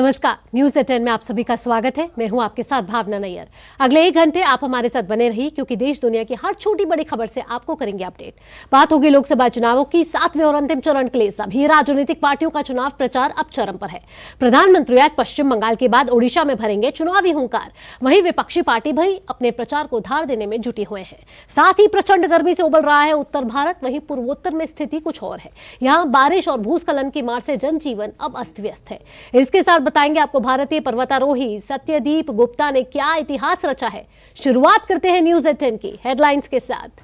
नमस्कार, न्यूज 10 में आप सभी का स्वागत है। मैं हूं आपके साथ भावना नैयर। अगले 1 घंटे आप हमारे साथ बने रहिए क्योंकि देश दुनिया की हर छोटी बड़ी खबर से आपको करेंगे अपडेट। बात होगी लोकसभा चुनावों की 7वें और अंतिम चरण के लिए सभी राजनीतिक पार्टियों का चुनाव प्रचार अब चरम पर है। प्रधानमंत्री आज पश्चिम बंगाल के बाद ओडिशा में भरेंगे चुनावी हुंकार। वहीं विपक्षी पार्टी भी अपने प्रचार को धार देने में जुटे हुए हैं। साथ ही प्रचंड गर्मी से उबल रहा है उत्तर भारत। वहीं पूर्वोत्तर में स्थिति कुछ और है। यहाँ बारिश और भूस्खलन की मार से जनजीवन अब अस्त व्यस्त है। इसके साथ बताएंगे आपको भारतीय पर्वतारोही सत्यदीप गुप्ता ने क्या इतिहास रचा है। शुरुआत करते हैं न्यूज 10 की हेडलाइंस के साथ।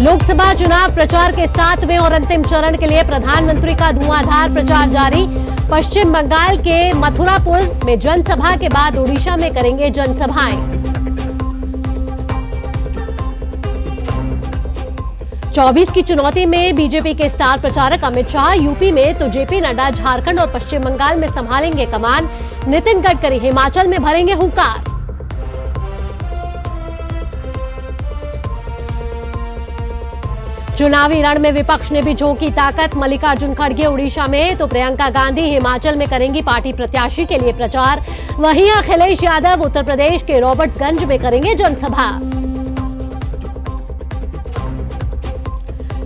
लोकसभा चुनाव प्रचार के 7वें और अंतिम चरण के लिए प्रधानमंत्री का धुआंधार प्रचार जारी। पश्चिम बंगाल के मथुरापुर में जनसभा के बाद ओडिशा में करेंगे जनसभाएं। 24 की चुनौती में बीजेपी के स्टार प्रचारक अमित शाह यूपी में तो जेपी नड्डा झारखंड और पश्चिम बंगाल में संभालेंगे कमान। नितिन गडकरी हिमाचल में भरेंगे हुंकार। चुनावी रण में विपक्ष ने भी झोंकी ताकत। मल्लिकार्जुन खड़गे उड़ीसा में तो प्रियंका गांधी हिमाचल में करेंगी पार्टी प्रत्याशी के लिए प्रचार। वहीं अखिलेश यादव उत्तर प्रदेश के रॉबर्ट्सगंज में करेंगे जनसभा।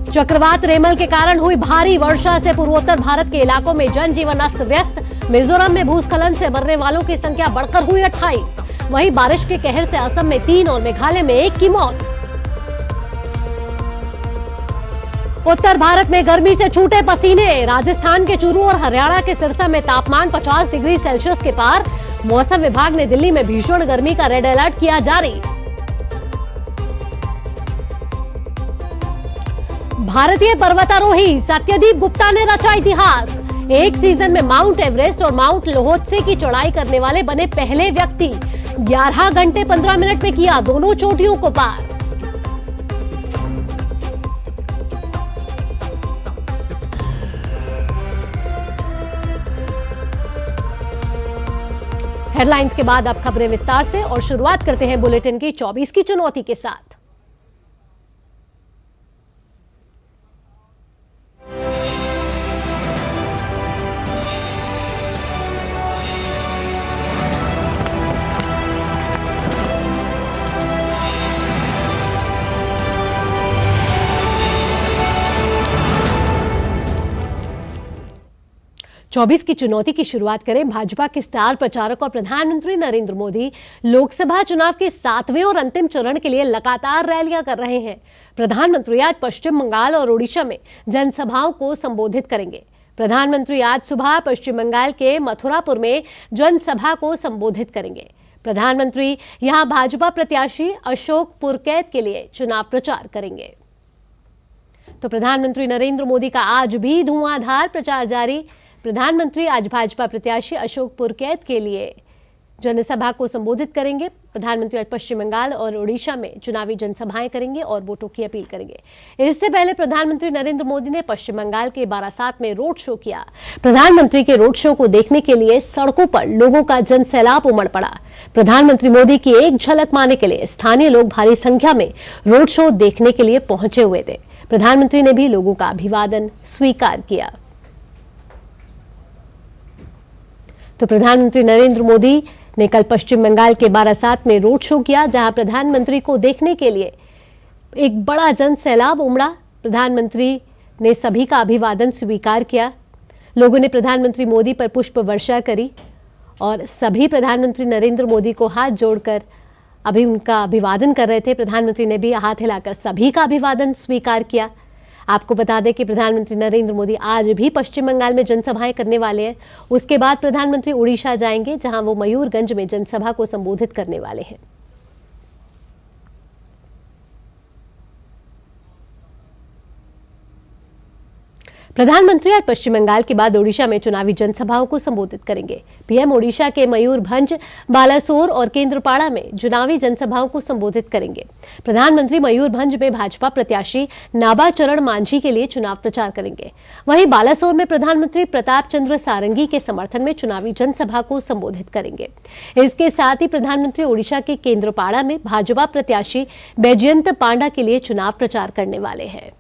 चक्रवात रेमल के कारण हुई भारी वर्षा से पूर्वोत्तर भारत के इलाकों में जनजीवन अस्त व्यस्त। मिजोरम में भूस्खलन से मरने वालों की संख्या बढ़कर हुई 28। वहीं बारिश के कहर से असम में 3 और मेघालय में 1 की मौत। उत्तर भारत में गर्मी से छूटे पसीने। राजस्थान के चूरू और हरियाणा के सिरसा में तापमान 50 डिग्री सेल्सियस के पार। मौसम विभाग ने दिल्ली में भीषण गर्मी का रेड अलर्ट किया जारी। भारतीय पर्वतारोही सत्यदीप गुप्ता ने रचा इतिहास। एक सीजन में माउंट एवरेस्ट और माउंट लोहोत्से की चढ़ाई करने वाले बने पहले व्यक्ति। 11 घंटे 15 मिनट में किया दोनों चोटियों को पार। हेडलाइंस के बाद अब खबरें विस्तार से और शुरुआत करते हैं बुलेटिन की 24 की चुनौती के साथ। चौबीस की चुनौती की शुरुआत करें। भाजपा के स्टार प्रचारक और प्रधानमंत्री नरेंद्र मोदी लोकसभा चुनाव के 7वें और अंतिम चरण के लिए लगातार रैलियां कर रहे हैं। प्रधानमंत्री आज पश्चिम बंगाल और ओडिशा में जनसभाओं को संबोधित करेंगे। प्रधानमंत्री आज सुबह पश्चिम बंगाल के मथुरापुर में जनसभा को संबोधित करेंगे। प्रधानमंत्री यहां भाजपा प्रत्याशी अशोक पुरकैत के लिए चुनाव प्रचार करेंगे। तो प्रधानमंत्री नरेंद्र मोदी का आज भी धुआंधार प्रचार जारी। प्रधानमंत्री आज भाजपा प्रत्याशी अशोक पुरकैत के लिए जनसभा को संबोधित करेंगे। प्रधानमंत्री आज पश्चिम बंगाल और ओडिशा में चुनावी जनसभाएं करेंगे और वोटों की अपील करेंगे। इससे पहले प्रधानमंत्री नरेंद्र मोदी ने पश्चिम बंगाल के बारासात में रोड शो किया। प्रधानमंत्री के रोड शो को देखने के लिए सड़कों पर लोगों का जनसैलाब उमड़ पड़ा। प्रधानमंत्री मोदी की एक झलक मारने के लिए स्थानीय लोग भारी संख्या में रोड शो देखने के लिए पहुंचे हुए थे। प्रधानमंत्री ने भी लोगों का अभिवादन स्वीकार किया। तो प्रधानमंत्री नरेंद्र मोदी ने कल पश्चिम बंगाल के बारासात में रोड शो किया, जहां प्रधानमंत्री को देखने के लिए एक बड़ा जन सैलाब उमड़ा। प्रधानमंत्री ने सभी का अभिवादन स्वीकार किया। लोगों ने प्रधानमंत्री मोदी पर पुष्प वर्षा करी और सभी प्रधानमंत्री नरेंद्र मोदी को हाथ जोड़कर अभी उनका अभिवादन कर रहे थे। प्रधानमंत्री ने भी हाथ हिलाकर सभी का अभिवादन स्वीकार किया। आपको बता दें कि प्रधानमंत्री नरेंद्र मोदी आज भी पश्चिम बंगाल में जनसभाएं करने वाले हैं। उसके बाद प्रधानमंत्री उड़ीसा जाएंगे, जहां वो मयूरगंज में जनसभा को संबोधित करने वाले हैं। प्रधानमंत्री आज पश्चिम बंगाल के बाद ओडिशा में चुनावी जनसभाओं को संबोधित करेंगे। पीएम ओडिशा के मयूरभंज, बालासोर और केंद्रपाड़ा में चुनावी जनसभाओं को संबोधित करेंगे। प्रधानमंत्री मयूरभंज में भाजपा प्रत्याशी नाबा चरण मांझी के लिए चुनाव प्रचार करेंगे। वहीं बालासोर में प्रधानमंत्री प्रताप चंद्र सारंगी के समर्थन में चुनावी जनसभा को संबोधित करेंगे। इसके साथ ही प्रधानमंत्री ओडिशा के केंद्रपाड़ा में भाजपा प्रत्याशी बैजयंत पांडा के लिए चुनाव प्रचार करने वाले हैं।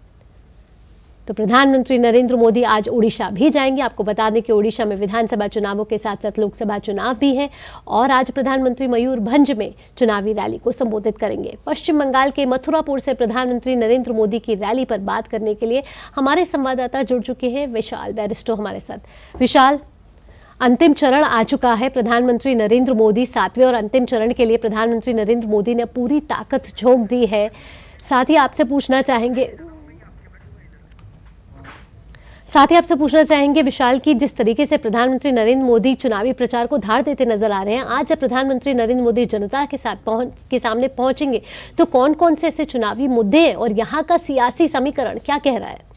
तो प्रधानमंत्री नरेंद्र मोदी आज ओडिशा भी जाएंगे। आपको बता दें कि ओडिशा में विधानसभा चुनावों के साथ साथ लोकसभा चुनाव भी है और आज प्रधानमंत्री मयूरभंज में चुनावी रैली को संबोधित करेंगे। पश्चिम बंगाल के मथुरापुर से प्रधानमंत्री नरेंद्र मोदी की रैली पर बात करने के लिए हमारे संवाददाता जुड़ चुके हैं। विशाल बैरिस्टो हमारे साथ। विशाल, अंतिम चरण आ चुका है। प्रधानमंत्री नरेंद्र मोदी 7वें और अंतिम चरण के लिए प्रधानमंत्री नरेंद्र मोदी ने पूरी ताकत झोंक दी है। साथ ही आपसे पूछना चाहेंगे विशाल की जिस तरीके से प्रधानमंत्री नरेंद्र मोदी चुनावी प्रचार को धार देते नजर आ रहे हैं, आज जब प्रधानमंत्री नरेंद्र मोदी जनता के सामने पहुंचेंगे तो कौन कौन से ऐसे चुनावी मुद्दे हैं और यहाँ का सियासी समीकरण क्या कह रहा है?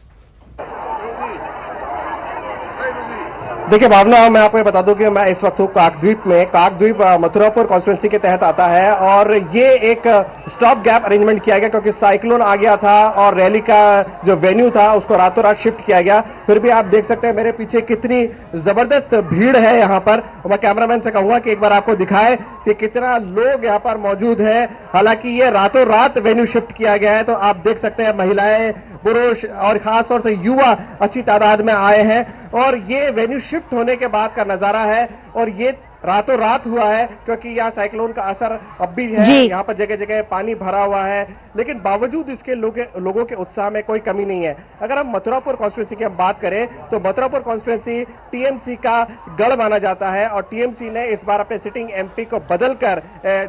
देखिए भावना, मैं आपको बता दूं कि मैं इस वक्त हूँ काकद्वीप में। काकद्वीप मथुरापुर कॉन्स्टिट्यूंसी के तहत आता है और ये एक स्टॉप गैप अरेंजमेंट किया गया क्योंकि साइक्लोन आ गया था और रैली का जो वेन्यू था उसको रातों रात शिफ्ट किया गया। फिर भी आप देख सकते हैं मेरे पीछे कितनी जबरदस्त भीड़ है यहाँ पर। मैं कैमरामैन से कहूंगा कि एक बार आपको दिखाए कि कितना लोग यहाँ पर मौजूद है। हालांकि ये रातों रात वेन्यू शिफ्ट किया गया है, तो आप देख सकते हैं महिलाएं, पुरुष और खासतौर से युवा अच्छी तादाद में आए हैं और ये वेन्यू शिफ्ट होने के बाद का नजारा है और ये रातों रात हुआ है क्योंकि यहाँ साइक्लोन का असर अब भी है। यहाँ पर जगह जगह पानी भरा हुआ है, लेकिन बावजूद इसके लोगों के उत्साह में कोई कमी नहीं है। अगर हम मथुरापुर कॉन्स्टिट्यूंसी की हम बात करें तो मथुरापुर कॉन्स्टिट्यूंसी टीएमसी का गढ़ माना जाता है और टीएमसी ने इस बार अपने सिटिंग एमपी को बदलकर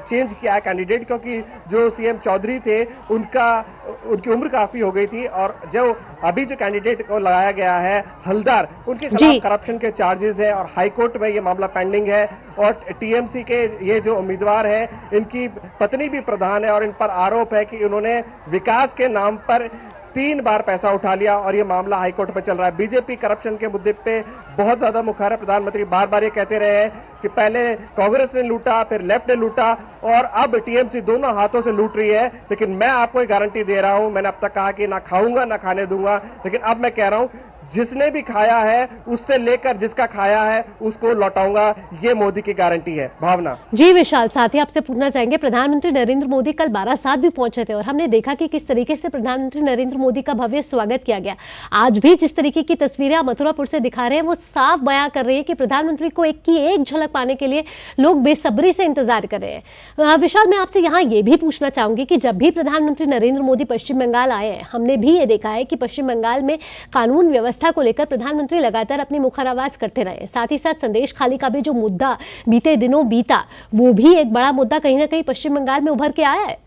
चेंज किया है कैंडिडेट, क्योंकि जो सीएम चौधरी थे उनकी उम्र काफी हो गई थी और जो अभी जो कैंडिडेट को लगाया गया है हलदार, उनके खिलाफ करप्शन के चार्जेस है और हाईकोर्ट में ये मामला पेंडिंग है। और टीएमसी के ये जो उम्मीदवार है इनकी पत्नी भी प्रधान है और इन पर आरोप है कि उन्होंने विकास के नाम पर 3 बार पैसा उठा लिया और ये मामला हाईकोर्ट में चल रहा है। बीजेपी करप्शन के मुद्दे पे बहुत ज्यादा मुखर है। प्रधानमंत्री बार बार ये कहते रहे हैं कि पहले कांग्रेस ने लूटा, फिर लेफ्ट ने लूटा और अब टीएमसी दोनों हाथों से लूट रही है। लेकिन मैं आपको एक गारंटी दे रहा हूं, मैंने अब तक कहा कि ना खाऊंगा ना खाने दूंगा, लेकिन अब मैं कह रहा हूं जिसने भी खाया है उससे लेकर जिसका खाया है उसको लौटाऊंगा, ये मोदी की गारंटी है। भावना जी विशाल, साथ ही आपसे पूछना चाहेंगे प्रधानमंत्री नरेंद्र मोदी कल बारासात भी पहुंचे थे और हमने देखा कि किस तरीके से प्रधानमंत्री नरेंद्र मोदी का भव्य स्वागत किया गया। आज भी जिस तरीके की तस्वीरें आप मथुरापुर से दिखा रहे हैं वो साफ बयां कर रही है कि प्रधानमंत्री को एक की एक झलक पाने के लिए लोग बेसब्री से इंतजार कर रहे हैं। विशाल, मैं आपसे यहाँ ये भी पूछना चाहूंगी कि जब भी प्रधानमंत्री नरेंद्र मोदी पश्चिम बंगाल आए हैं, हमने भी ये देखा है कि पश्चिम बंगाल में कानून व्यवस्था को लेकर प्रधानमंत्री लगातार अपनी मुखर आवाज करते रहे। साथ ही साथ संदेश खाली का भी जो मुद्दा बीते दिनों बीता, वो भी एक बड़ा मुद्दा कहीं ना कहीं पश्चिम बंगाल में उभर के आया है।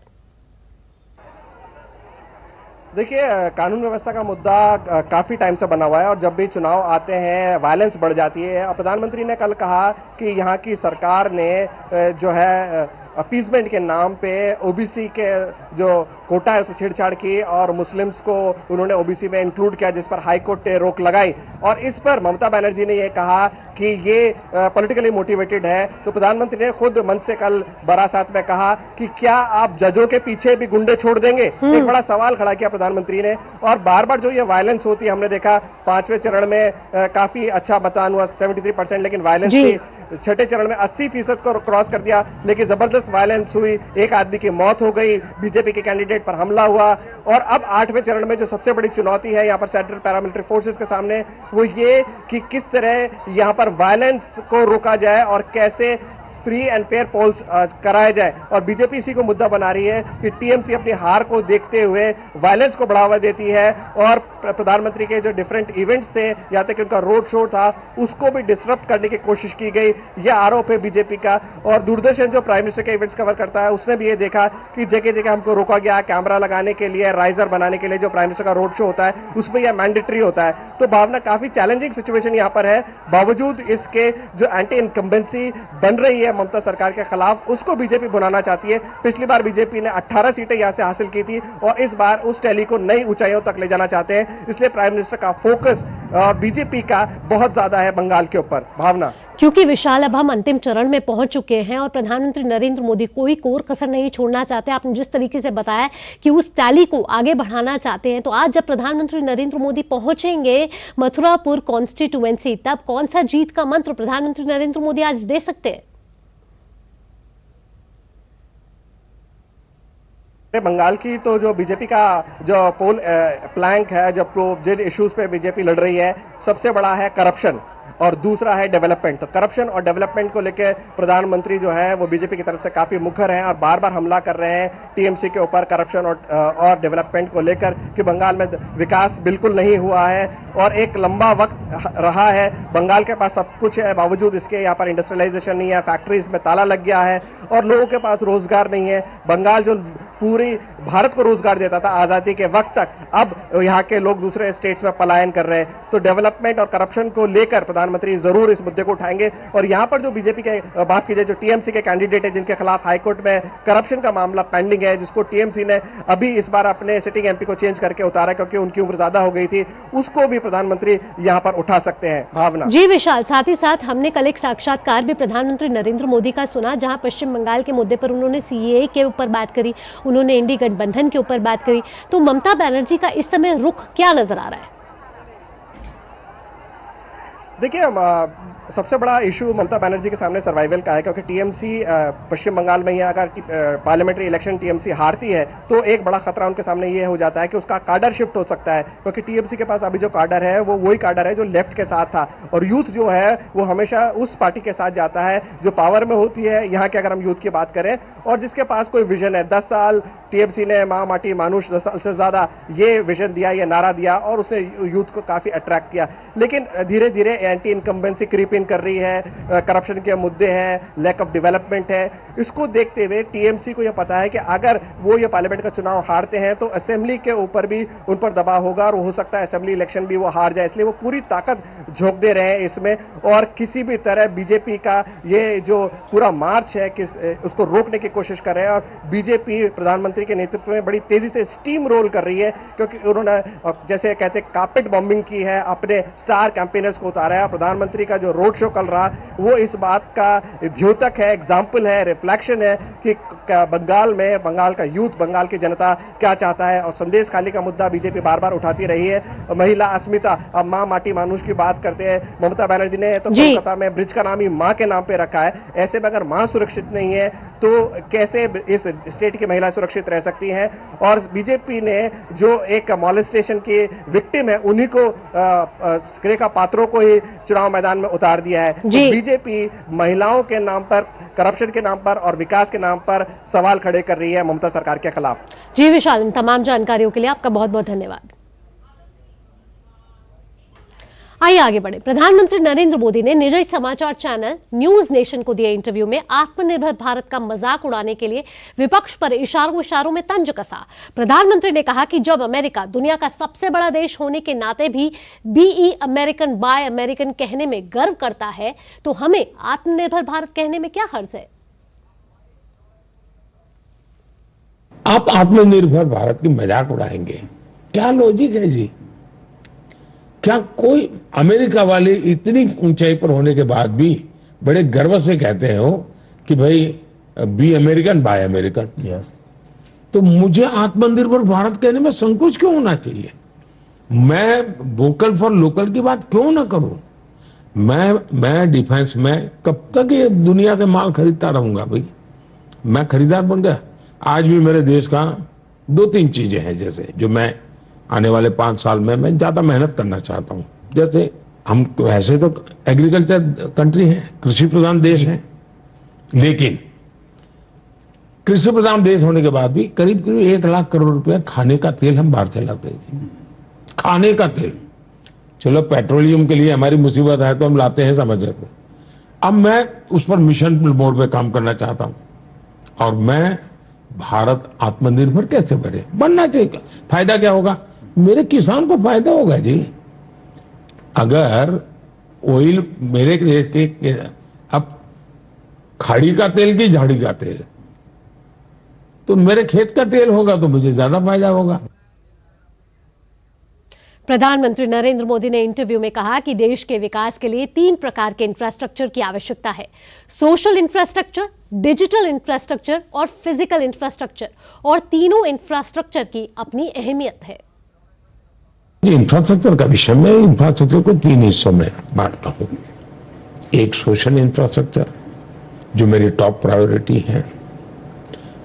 देखिए, कानून व्यवस्था का मुद्दा काफी टाइम से बना हुआ है और जब भी चुनाव आते हैं वायलेंस बढ़ जाती है। और प्रधानमंत्री ने कल कहा कि यहाँ की सरकार ने जो है अपीजमेंट के नाम पे ओबीसी के जो कोटा है उसमें छेड़छाड़ की और मुस्लिम्स को उन्होंने ओबीसी में इंक्लूड किया, जिस पर हाईकोर्ट ने रोक लगाई। और इस पर ममता बनर्जी ने यह कहा कि ये पॉलिटिकली मोटिवेटेड है। तो प्रधानमंत्री ने खुद मंच से कल बारासात में कहा कि क्या आप जजों के पीछे भी गुंडे छोड़ देंगे? एक बड़ा सवाल खड़ा किया प्रधानमंत्री ने। और बार बार जो ये वायलेंस होती है, हमने देखा 5वें चरण में काफी अच्छा मतदान हुआ 73%, लेकिन वायलेंस की छठे चरण में 80% को क्रॉस कर दिया, लेकिन जबरदस्त वायलेंस हुई। एक आदमी की मौत हो गई, बीजेपी के कैंडिडेट पर हमला हुआ। और अब 8वें चरण में जो सबसे बड़ी चुनौती है यहाँ पर सेंट्रल पैरामिलिट्री फोर्सेस के सामने, वो ये कि किस तरह यहाँ पर वायलेंस को रोका जाए और कैसे फ्री एंड फेयर पोल्स कराया जाए। और बीजेपी इसी को मुद्दा बना रही है कि टीएमसी अपनी हार को देखते हुए वायलेंस को बढ़ावा देती है और प्रधानमंत्री के जो डिफरेंट इवेंट्स थे, यहाँ तक उनका रोड शो था, उसको भी डिसरप्ट करने की कोशिश की गई। यह आरोप है बीजेपी का। और दूरदर्शन जो प्राइम मिनिस्टर के इवेंट्स कवर करता है, उसने भी ये देखा कि जगह जगह हमको रोका गया कैमरा लगाने के लिए, राइजर बनाने के लिए। जो प्राइम मिनिस्टर का रोड शो होता है उसमें यह मैंडेटरी होता है। तो भावना काफी चैलेंजिंग सिचुएशन यहाँ पर है। बावजूद इसके जो एंटी इनकम्बेंसी बन रही है ममता सरकार के खिलाफ, उसको बीजेपी बुलाना चाहती है। पिछली बार बीजेपी ने 18 सीटें यहां से हासिल की थी और इस बार उस टैली को नई ऊंचाइयों तक ले जाना चाहते हैं। इसलिए प्राइम मिनिस्टर का फोकस बीजेपी का बहुत ज्यादा है बंगाल के ऊपर। भावना, क्योंकि विशाल अब हम अंतिम चरण में पहुंच चुके हैं और प्रधानमंत्री नरेंद्र मोदी कोई कोर कसर नहीं छोड़ना चाहते। आपने जिस तरीके से बताया कि उस टैली को आगे बढ़ाना चाहते हैं, तो आज जब प्रधानमंत्री नरेंद्र मोदी पहुंचेंगे मथुरापुर कॉन्स्टिट्यूएंसी, तब कौन सा जीत का मंत्र प्रधानमंत्री नरेंद्र मोदी आज दे सकते हैं? बंगाल की तो जो बीजेपी का जो पोल प्लैंक है, जिन इश्यूज पे बीजेपी लड़ रही है, सबसे बड़ा है करप्शन और दूसरा है डेवलपमेंट। तो करप्शन और डेवलपमेंट को लेकर प्रधानमंत्री जो है वो बीजेपी की तरफ से काफी मुखर हैं और बार बार हमला कर रहे हैं टीएमसी के ऊपर करप्शन और डेवलपमेंट को लेकर कि बंगाल में विकास बिल्कुल नहीं हुआ है और एक लंबा वक्त रहा है। बंगाल के पास सब कुछ है, बावजूद इसके यहाँ पर इंडस्ट्रियलाइजेशन नहीं है, फैक्ट्रीज में ताला लग गया है और लोगों के पास रोजगार नहीं है। बंगाल जो पूरी भारत को रोजगार देता था आजादी के वक्त तक, अब यहाँ के लोग दूसरे स्टेट्स में पलायन कर रहे हैं। तो डेवलपमेंट और करप्शन को लेकर प्रधानमंत्री जरूर इस मुद्दे को उठाएंगे। और यहाँ पर जो बीजेपी के बात कीजिए, जो टीएमसी के कैंडिडेट है जिनके खिलाफ हाईकोर्ट में करप्शन का मामला पेंडिंग है, जिसको टीएमसी ने अभी इस बार अपने सिटिंग एमपी को चेंज करके उतारा क्योंकि उनकी उम्र ज्यादा हो गई थी, उसको भी प्रधानमंत्री यहाँ पर उठा सकते हैं। भावना जी विशाल, साथ ही साथ हमने कल एक साक्षात्कार भी प्रधानमंत्री नरेंद्र मोदी का सुना, जहां पश्चिम बंगाल के मुद्दे पर उन्होंने सीएए के ऊपर बात करी, उन्होंने इंडी गठबंधन के ऊपर बात करी। तो ममता बनर्जी का इस समय रुख क्या नजर आ रहा है? देखिए, सबसे बड़ा इशू ममता बनर्जी के सामने सर्वाइवल का है क्योंकि टीएमसी पश्चिम बंगाल में ही अगर पार्लियामेंट्री इलेक्शन टीएमसी हारती है तो एक बड़ा खतरा उनके सामने ये हो जाता है कि उसका कार्डर शिफ्ट हो सकता है क्योंकि टीएमसी के पास अभी जो कार्डर है वो वही कार्डर है जो लेफ्ट के साथ था और यूथ जो है वो हमेशा उस पार्टी के साथ जाता है जो पावर में होती है। यहाँ के अगर हम यूथ की बात करें और जिसके पास कोई विजन है, 10 साल टीएमसी ने मां माटी मानुष 10 साल से ज्यादा ये विजन दिया, ये नारा दिया और उसने यूथ को काफी अट्रैक्ट किया। लेकिन धीरे धीरे एंटी इनकम्बेंसी क्रीप इन कर रही है, करप्शन के मुद्दे हैं, लैक ऑफ डेवलपमेंट है। इसको देखते हुए टीएमसी को यह पता है कि अगर वो ये पार्लियामेंट का चुनाव हारते हैं तो असेंबली के ऊपर भी उन पर दबाव होगा और हो सकता है असेंबली इलेक्शन भी वो हार जाए। इसलिए वो पूरी ताकत झोंक दे रहे हैं इसमें और किसी भी तरह बीजेपी का ये जो पूरा मार्च है उसको रोकने की कोशिश कर रहे हैं। और बीजेपी प्रधानमंत्री के नेतृत्व में बड़ी तेजी से स्टीम रोल कर रही है क्योंकि उन्होंने जैसे कहते हैं कार्पेट बॉम्बिंग की है, अपने स्टार कैंपेनर्स को उतारा है। प्रधानमंत्री का जो रोड शो कल रहा वो इस बात का द्योतक है, एग्जाम्पल है, रिफ्लेक्शन है कि बंगाल में बंगाल का यूथ, बंगाल की जनता क्या चाहता है। और संदेश खाली का मुद्दा बीजेपी बार बार उठाती रही है। महिला अस्मिता, अब मां माटी मानुष की बात करते हैं, ममता बनर्जी ने तो कोलकाता में ब्रिज का नाम ही मां के नाम पे रखा है। ऐसे में अगर मां सुरक्षित नहीं है तो कैसे इस स्टेट की महिला सुरक्षित रह सकती हैं। और बीजेपी ने जो एक मॉलेस्टेशन की विक्टिम है उन्हीं को क्रेका पात्रों को ही चुनाव मैदान में उतार दिया है। तो बीजेपी महिलाओं के नाम पर, करप्शन के नाम पर और विकास के नाम पर सवाल खड़े कर रही है ममता सरकार के खिलाफ। जी विशाल, इन तमाम जानकारियों के लिए आपका बहुत बहुत धन्यवाद। आइए आगे बढ़े। प्रधानमंत्री नरेंद्र मोदी ने निजी समाचार चैनल न्यूज नेशन को दिए इंटरव्यू में आत्मनिर्भर भारत का मजाक उड़ाने के लिए विपक्ष पर इशारों में तंज कसा। प्रधानमंत्री ने कहा कि जब अमेरिका दुनिया का सबसे बड़ा देश होने के नाते भी बीई अमेरिकन बाय अमेरिकन कहने में गर्व करता है तो हमें आत्मनिर्भर भारत कहने में क्या हर्ज है। आप आत्मनिर्भर भारत की मजाक उड़ाएंगे, क्या लॉजिक है जी? क्या कोई अमेरिका वाले इतनी ऊंचाई पर होने के बाद भी बड़े गर्व से कहते हो कि भाई बी अमेरिकन बाय अमेरिकन? तो मुझे आत्मनिर्भर भारत कहने में संकोच क्यों होना चाहिए? मैं वोकल फॉर लोकल की बात क्यों ना करूं? मैं डिफेंस में कब तक ये दुनिया से माल खरीदता रहूंगा भाई? मैं खरीदार बन गया। आज भी मेरे देश का 2-3 चीजें हैं जैसे जो मैं आने वाले 5 साल में मैं ज्यादा मेहनत करना चाहता हूं। जैसे हम वैसे तो एग्रीकल्चर कंट्री है, कृषि प्रधान देश है, लेकिन कृषि प्रधान देश होने के बाद भी करीब 1 लाख करोड़ रुपया खाने का तेल हम बाहर से लाते थे। खाने का तेल, चलो पेट्रोलियम के लिए हमारी मुसीबत है तो हम लाते हैं, समझ रहे थे। अब मैं उस पर मिशन मोड पे काम करना चाहता हूं और मैं भारत आत्मनिर्भर कैसे बनना चाहिए? फायदा क्या होगा? मेरे किसान को फायदा होगा जी। अगर ऑयल मेरे देश के अब खाड़ी का तेल की झाड़ी का तेल तो मेरे खेत का तेल होगा तो मुझे ज्यादा फायदा होगा। प्रधानमंत्री नरेंद्र मोदी ने इंटरव्यू में कहा कि देश के विकास के लिए 3 प्रकार के इंफ्रास्ट्रक्चर की आवश्यकता है: सोशल इंफ्रास्ट्रक्चर, डिजिटल इंफ्रास्ट्रक्चर और फिजिकल इंफ्रास्ट्रक्चर। और तीनों इंफ्रास्ट्रक्चर की अपनी अहमियत है। इंफ्रास्ट्रक्चर का विषय में इंफ्रास्ट्रक्चर को 3 हिस्सों में बांटता हूं। एक सोशल इंफ्रास्ट्रक्चर जो मेरी टॉप प्रायोरिटी है,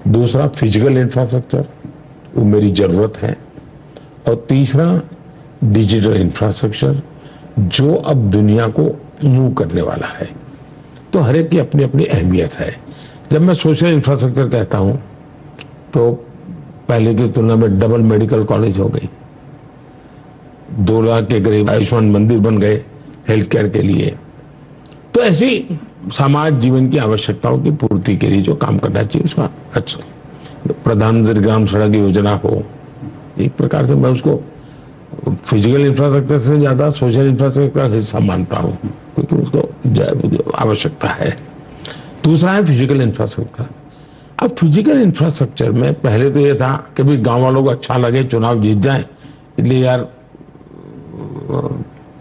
दूसरा फिजिकल इंफ्रास्ट्रक्चर वो मेरी जरूरत है। और तीसरा डिजिटल इंफ्रास्ट्रक्चर, जो अब दुनिया को मूव करने वाला है। तो हर एक की अपनी अपनी अहमियत है। जब मैं सोशल इंफ्रास्ट्रक्चर कहता हूं तो पहले की तुलना में डबल मेडिकल कॉलेज हो गई, 2 लाख के करीब आयुष्मान मंदिर बन गए हेल्थ केयर के लिए। तो ऐसी समाज जीवन की आवश्यकताओं की पूर्ति के लिए जो काम करना चाहिए उसका अच्छा प्रधानमंत्री ग्राम सड़क योजना हो, एक प्रकार से मैं उसको फिजिकल इंफ्रास्ट्रक्चर से ज्यादा सोशल इंफ्रास्ट्रक्चर का हिस्सा मानता हूं, क्योंकि उसको आवश्यकता है। दूसरा है फिजिकल इंफ्रास्ट्रक्चर। अब फिजिकल इंफ्रास्ट्रक्चर में पहले तो ये था कि भाई गांव वालों को अच्छा लगे चुनाव जीत जाए, इसलिए यार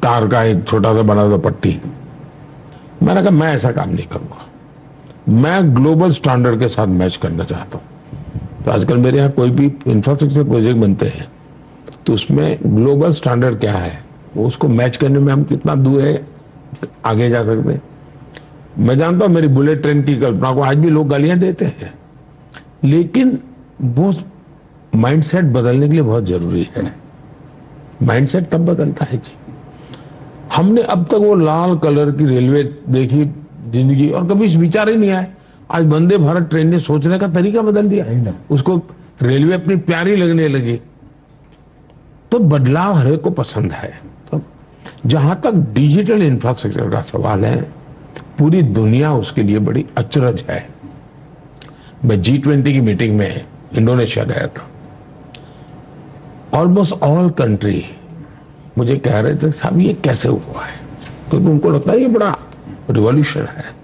कार का एक छोटा सा बना दो पट्टी। मैंने कहा मैं ऐसा काम नहीं करूंगा, मैं ग्लोबल स्टैंडर्ड के साथ मैच करना चाहता हूं। तो आजकल मेरे यहाँ कोई भी इंफ्रास्ट्रक्चर प्रोजेक्ट बनते हैं तो उसमें ग्लोबल स्टैंडर्ड क्या है, वो उसको मैच करने में हम कितना दूर है आगे जा सकते हैं। मैं जानता हूं मेरी बुलेट ट्रेन की कल्पना को आज भी लोग गालियां देते हैं, लेकिन वो माइंडसेट बदलने के लिए बहुत जरूरी है। माइंडसेट तब बदलता है जी। हमने अब तक वो लाल कलर की रेलवे देखी जिंदगी और कभी विचार ही नहीं आया। आज वंदे भारत ट्रेन ने सोचने का तरीका बदल दिया, उसको रेलवे अपनी प्यारी लगने लगी। तो बदलाव हर एक को पसंद है। तो जहां तक डिजिटल इंफ्रास्ट्रक्चर का सवाल है, पूरी दुनिया उसके लिए बड़ी अचरज है। मैं G20 की मीटिंग में इंडोनेशिया गया था। ऑलमोस्ट ऑल कंट्री मुझे कह रहे थे साहब ये कैसे हुआ है, क्योंकि उनको लगता है ये बड़ा रिवॉल्यूशन है।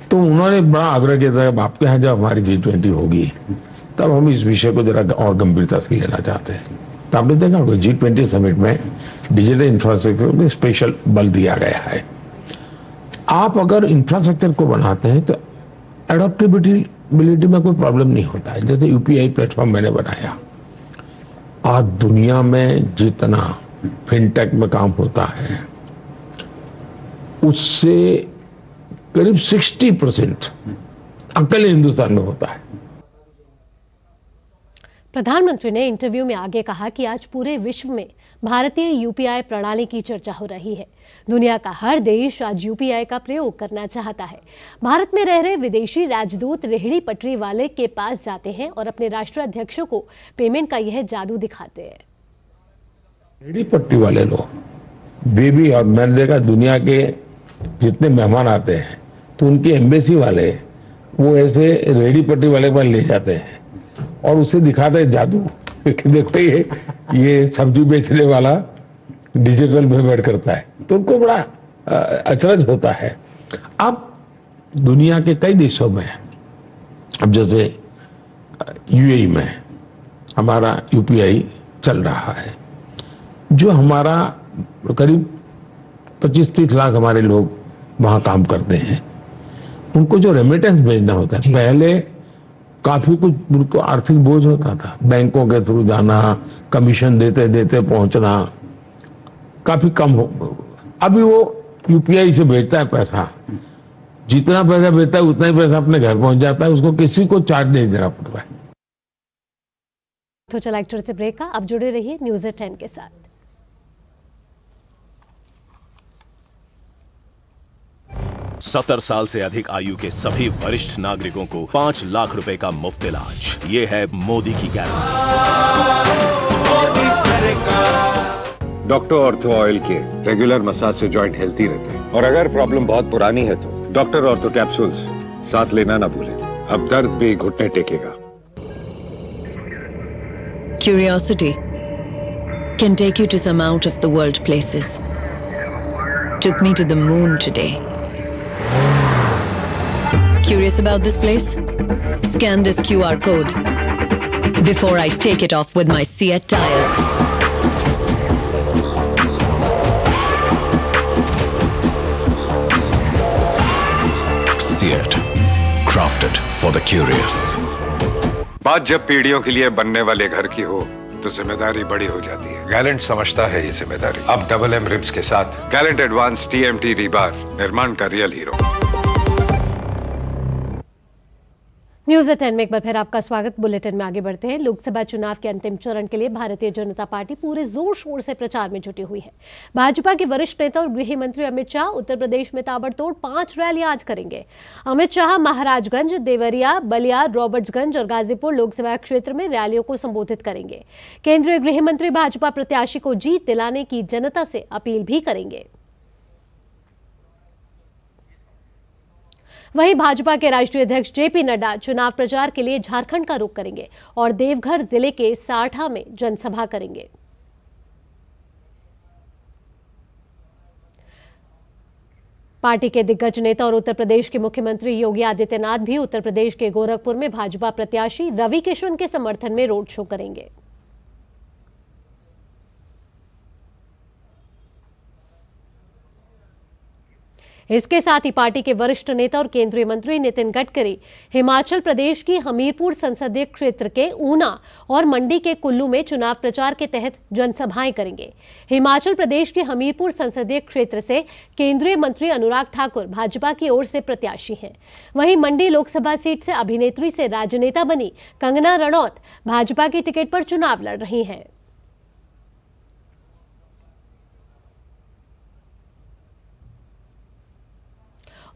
तो उन्होंने बड़ा आग्रह किया था आपके यहाँ जब हमारी G20 होगी तब हम इस विषय को जरा और गंभीरता से लेना चाहते हैं। तो आपने देखा होगा G20 समिट में डिजिटल इंफ्रास्ट्रक्चर को स्पेशल बल दिया गया है। आप अगर इंफ्रास्ट्रक्चर को बनाते हैं तो एडॉप्टेबिलिटी में कोई प्रॉब्लम नहीं होता है। जैसे यूपीआई प्लेटफॉर्म मैंने बनाया, आज दुनिया में जितना फिनटेक में काम होता है उससे करीब 60% अकेले हिंदुस्तान में होता है। प्रधानमंत्री ने इंटरव्यू में आगे कहा कि आज पूरे विश्व में भारतीय यूपीआई प्रणाली की चर्चा हो रही है। दुनिया का हर देश आज यूपीआई का प्रयोग करना चाहता है। भारत में रह रहे विदेशी राजदूत रेहड़ी पटरी वाले के पास जाते हैं और अपने राष्ट्राध्यक्षों को पेमेंट का यह जादू दिखाते हैं। रेहड़ी पटरी वाले लोग वे भी, और मैंने देखा दुनिया के जितने मेहमान आते हैं तो उनके एम्बेसी वाले वो ऐसे रेहड़ी पटरी वाले पर ले जाते हैं और उसे दिखाते हैं जादू कि देखो ये सब्जी बेचने वाला डिजिटल पेमेंट करता है। तो उनको बड़ा अचरज होता है। अब दुनिया के कई देशों में, अब जैसे यूएई में हमारा यूपीआई चल रहा है, जो हमारा करीब 25-30 लाख हमारे लोग वहां काम करते हैं। उनको जो रेमिटेंस भेजना होता है, पहले काफी कुछ उनको आर्थिक बोझ होता था, बैंकों के थ्रू जाना, कमीशन देते देते पहुंचना, काफी कम हो। अभी वो यूपीआई से भेजता है पैसा, जितना पैसा भेजता है उतना ही पैसा अपने घर पहुंच जाता है, उसको किसी को चार्ज नहीं देना पड़ता है। तो चला एक छोटे से ब्रेक का, अब जुड़े रहिए न्यूज़ 10 के साथ। सत्तर साल से अधिक आयु के सभी वरिष्ठ नागरिकों को 5 लाख रुपए का मुफ्त इलाज। ये है मोदी की गारंटी। डॉक्टर ऑर्थो ऑयल के रेगुलर मसाज से जॉइंट हेल्थी रहते हैं, और अगर प्रॉब्लम बहुत पुरानी है तो डॉक्टर ऑर्थो कैप्सूल्स साथ लेना ना भूलें। अब दर्द भी घुटने टेकेगा। Curiosity can take you to some out of the world places. Took me to the moon today. Curious about this place? Scan this QR code before I take it off with my Seat tires. Seat, crafted for the curious. बात जब पीढ़ियों के लिए बनने वाले घर की हो तो जिम्मेदारी बड़ी हो जाती है। गैलेंट समझता है ये जिम्मेदारी। अब डबल एम रिब्स के साथ गैलेंट एडवांस TMT रीबार, निर्माण का रियल हीरो। न्यूज 10 में एक बार फिर आपका स्वागत। बुलेटिन में आगे बढ़ते हैं। लोकसभा चुनाव के अंतिम चरण के लिए भारतीय जनता पार्टी पूरे जोर शोर से प्रचार में जुटी हुई है। भाजपा के वरिष्ठ नेता और गृह मंत्री अमित शाह उत्तर प्रदेश में ताबड़तोड़ 5 रैलियां आज करेंगे। अमित शाह महाराजगंज, देवरिया, बलिया, रॉबर्ट्सगंज और गाजीपुर लोकसभा क्षेत्र में रैलियों को संबोधित करेंगे। केंद्रीय गृह मंत्री भाजपा प्रत्याशी को जीत दिलाने की जनता से अपील भी करेंगे। वहीं भाजपा के राष्ट्रीय अध्यक्ष जेपी नड्डा चुनाव प्रचार के लिए झारखंड का रुख करेंगे और देवघर जिले के साठा में जनसभा करेंगे। पार्टी के दिग्गज नेता और उत्तर प्रदेश के मुख्यमंत्री योगी आदित्यनाथ भी उत्तर प्रदेश के गोरखपुर में भाजपा प्रत्याशी रवि किशन के समर्थन में रोड शो करेंगे। इसके साथ ही पार्टी के वरिष्ठ नेता और केंद्रीय मंत्री नितिन गडकरी हिमाचल प्रदेश की हमीरपुर संसदीय क्षेत्र के ऊना और मंडी के कुल्लू में चुनाव प्रचार के तहत जनसभाएं करेंगे। हिमाचल प्रदेश के हमीरपुर संसदीय क्षेत्र से केंद्रीय मंत्री अनुराग ठाकुर भाजपा की ओर से प्रत्याशी हैं। वहीं मंडी लोकसभा सीट से अभिनेत्री से राजनेता बनी कंगना रणौत भाजपा की टिकट पर चुनाव लड़ रही हैं।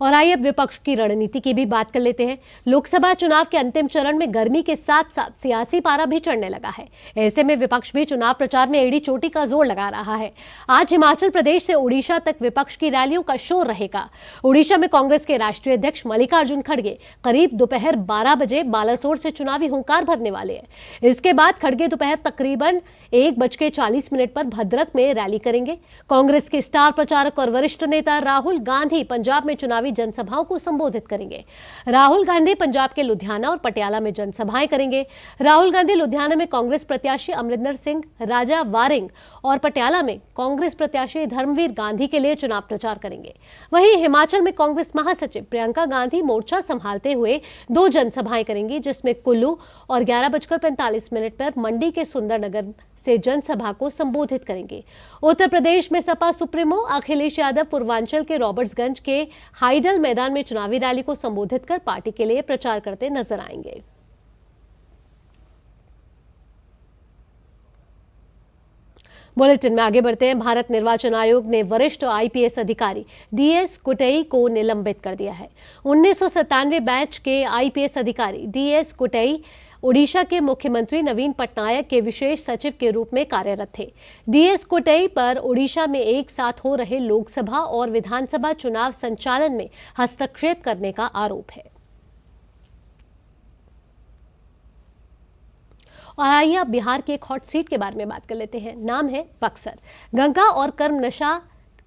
और आइए अब विपक्ष की रणनीति की भी बात कर लेते हैं। लोकसभा चुनाव के अंतिम चरण में गर्मी के साथ साथ सियासी पारा भी चढ़ने लगा है। ऐसे में विपक्ष भी चुनाव प्रचार में एड़ी चोटी का जोर लगा रहा है। आज हिमाचल प्रदेश से उड़ीसा तक विपक्ष की रैलियों का शोर रहेगा। उड़ीसा में कांग्रेस के राष्ट्रीय अध्यक्ष मल्लिकार्जुन खड़गे करीब दोपहर 12 बजे बालासोर से चुनावी हुंकार भरने वाले हैं। इसके बाद खड़गे दोपहर तकरीबन 1:40 पर भद्रक में रैली करेंगे। कांग्रेस के स्टार प्रचारक और वरिष्ठ नेता राहुल गांधी पंजाब में चुनावी जनसभाओं को संबोधित करेंगे। राहुल गांधी पंजाब के लुधियाना और पटियाला में जनसभाएं करेंगे। राहुल गांधी लुधियाना में कांग्रेस प्रत्याशी अमरिंदर सिंह राजा वारिंग और पटियाला में कांग्रेस प्रत्याशी धर्मवीर गांधी के लिए चुनाव प्रचार करेंगे। वहीं हिमाचल में कांग्रेस महासचिव प्रियंका गांधी मोर्चा संभालते हुए 2 जनसभाएं करेंगी, जिसमें कुल्लू और 11:45 पर मंडी के सुंदरनगर से जनसभा को संबोधित करेंगे। उत्तर प्रदेश में सपा सुप्रीमो अखिलेश यादव पूर्वांचल के रॉबर्ट्सगंज के हाइडल मैदान में चुनावी रैली को संबोधित कर पार्टी के लिए प्रचार करते नजर आएंगे। बुलेटिन में आगे बढ़ते हैं। भारत निर्वाचन आयोग ने वरिष्ठ आईपीएस अधिकारी डीएस कुटई को निलंबित कर दिया है। 1997 बैच के आईपीएस अधिकारी डीएस कुटई ओडिशा के मुख्यमंत्री नवीन पटनायक के विशेष सचिव के रूप में कार्यरत थे। डीएस कुटई पर ओडिशा में एक साथ हो रहे लोकसभा और विधानसभा चुनाव संचालन में हस्तक्षेप करने का आरोप है। और आइए अब बिहार की एक हॉट सीट के बारे में बात कर लेते हैं। नाम है बक्सर। गंगा और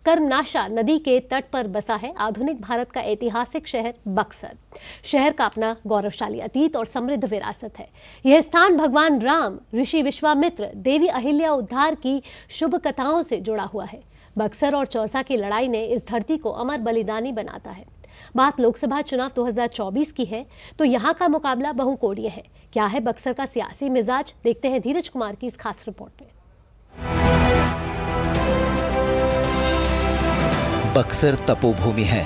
कर्मनाशा नदी के तट पर बसा है आधुनिक भारत का ऐतिहासिक शहर बक्सर। शहर का अपना गौरवशाली अतीत और समृद्ध विरासत है। यह स्थान भगवान राम, ऋषि विश्वामित्र, देवी अहिल्या उद्धार की शुभ कथाओं से जुड़ा हुआ है। बक्सर और चौसा की लड़ाई ने इस धरती को अमर बलिदानी बनाता है। बात लोकसभा चुनाव 2024 की है तो यहाँ का मुकाबला बहुकोणीय है। क्या है बक्सर का सियासी मिजाज, देखते हैं धीरज कुमार की इस खास रिपोर्ट में। बक्सर तपोभूमि है।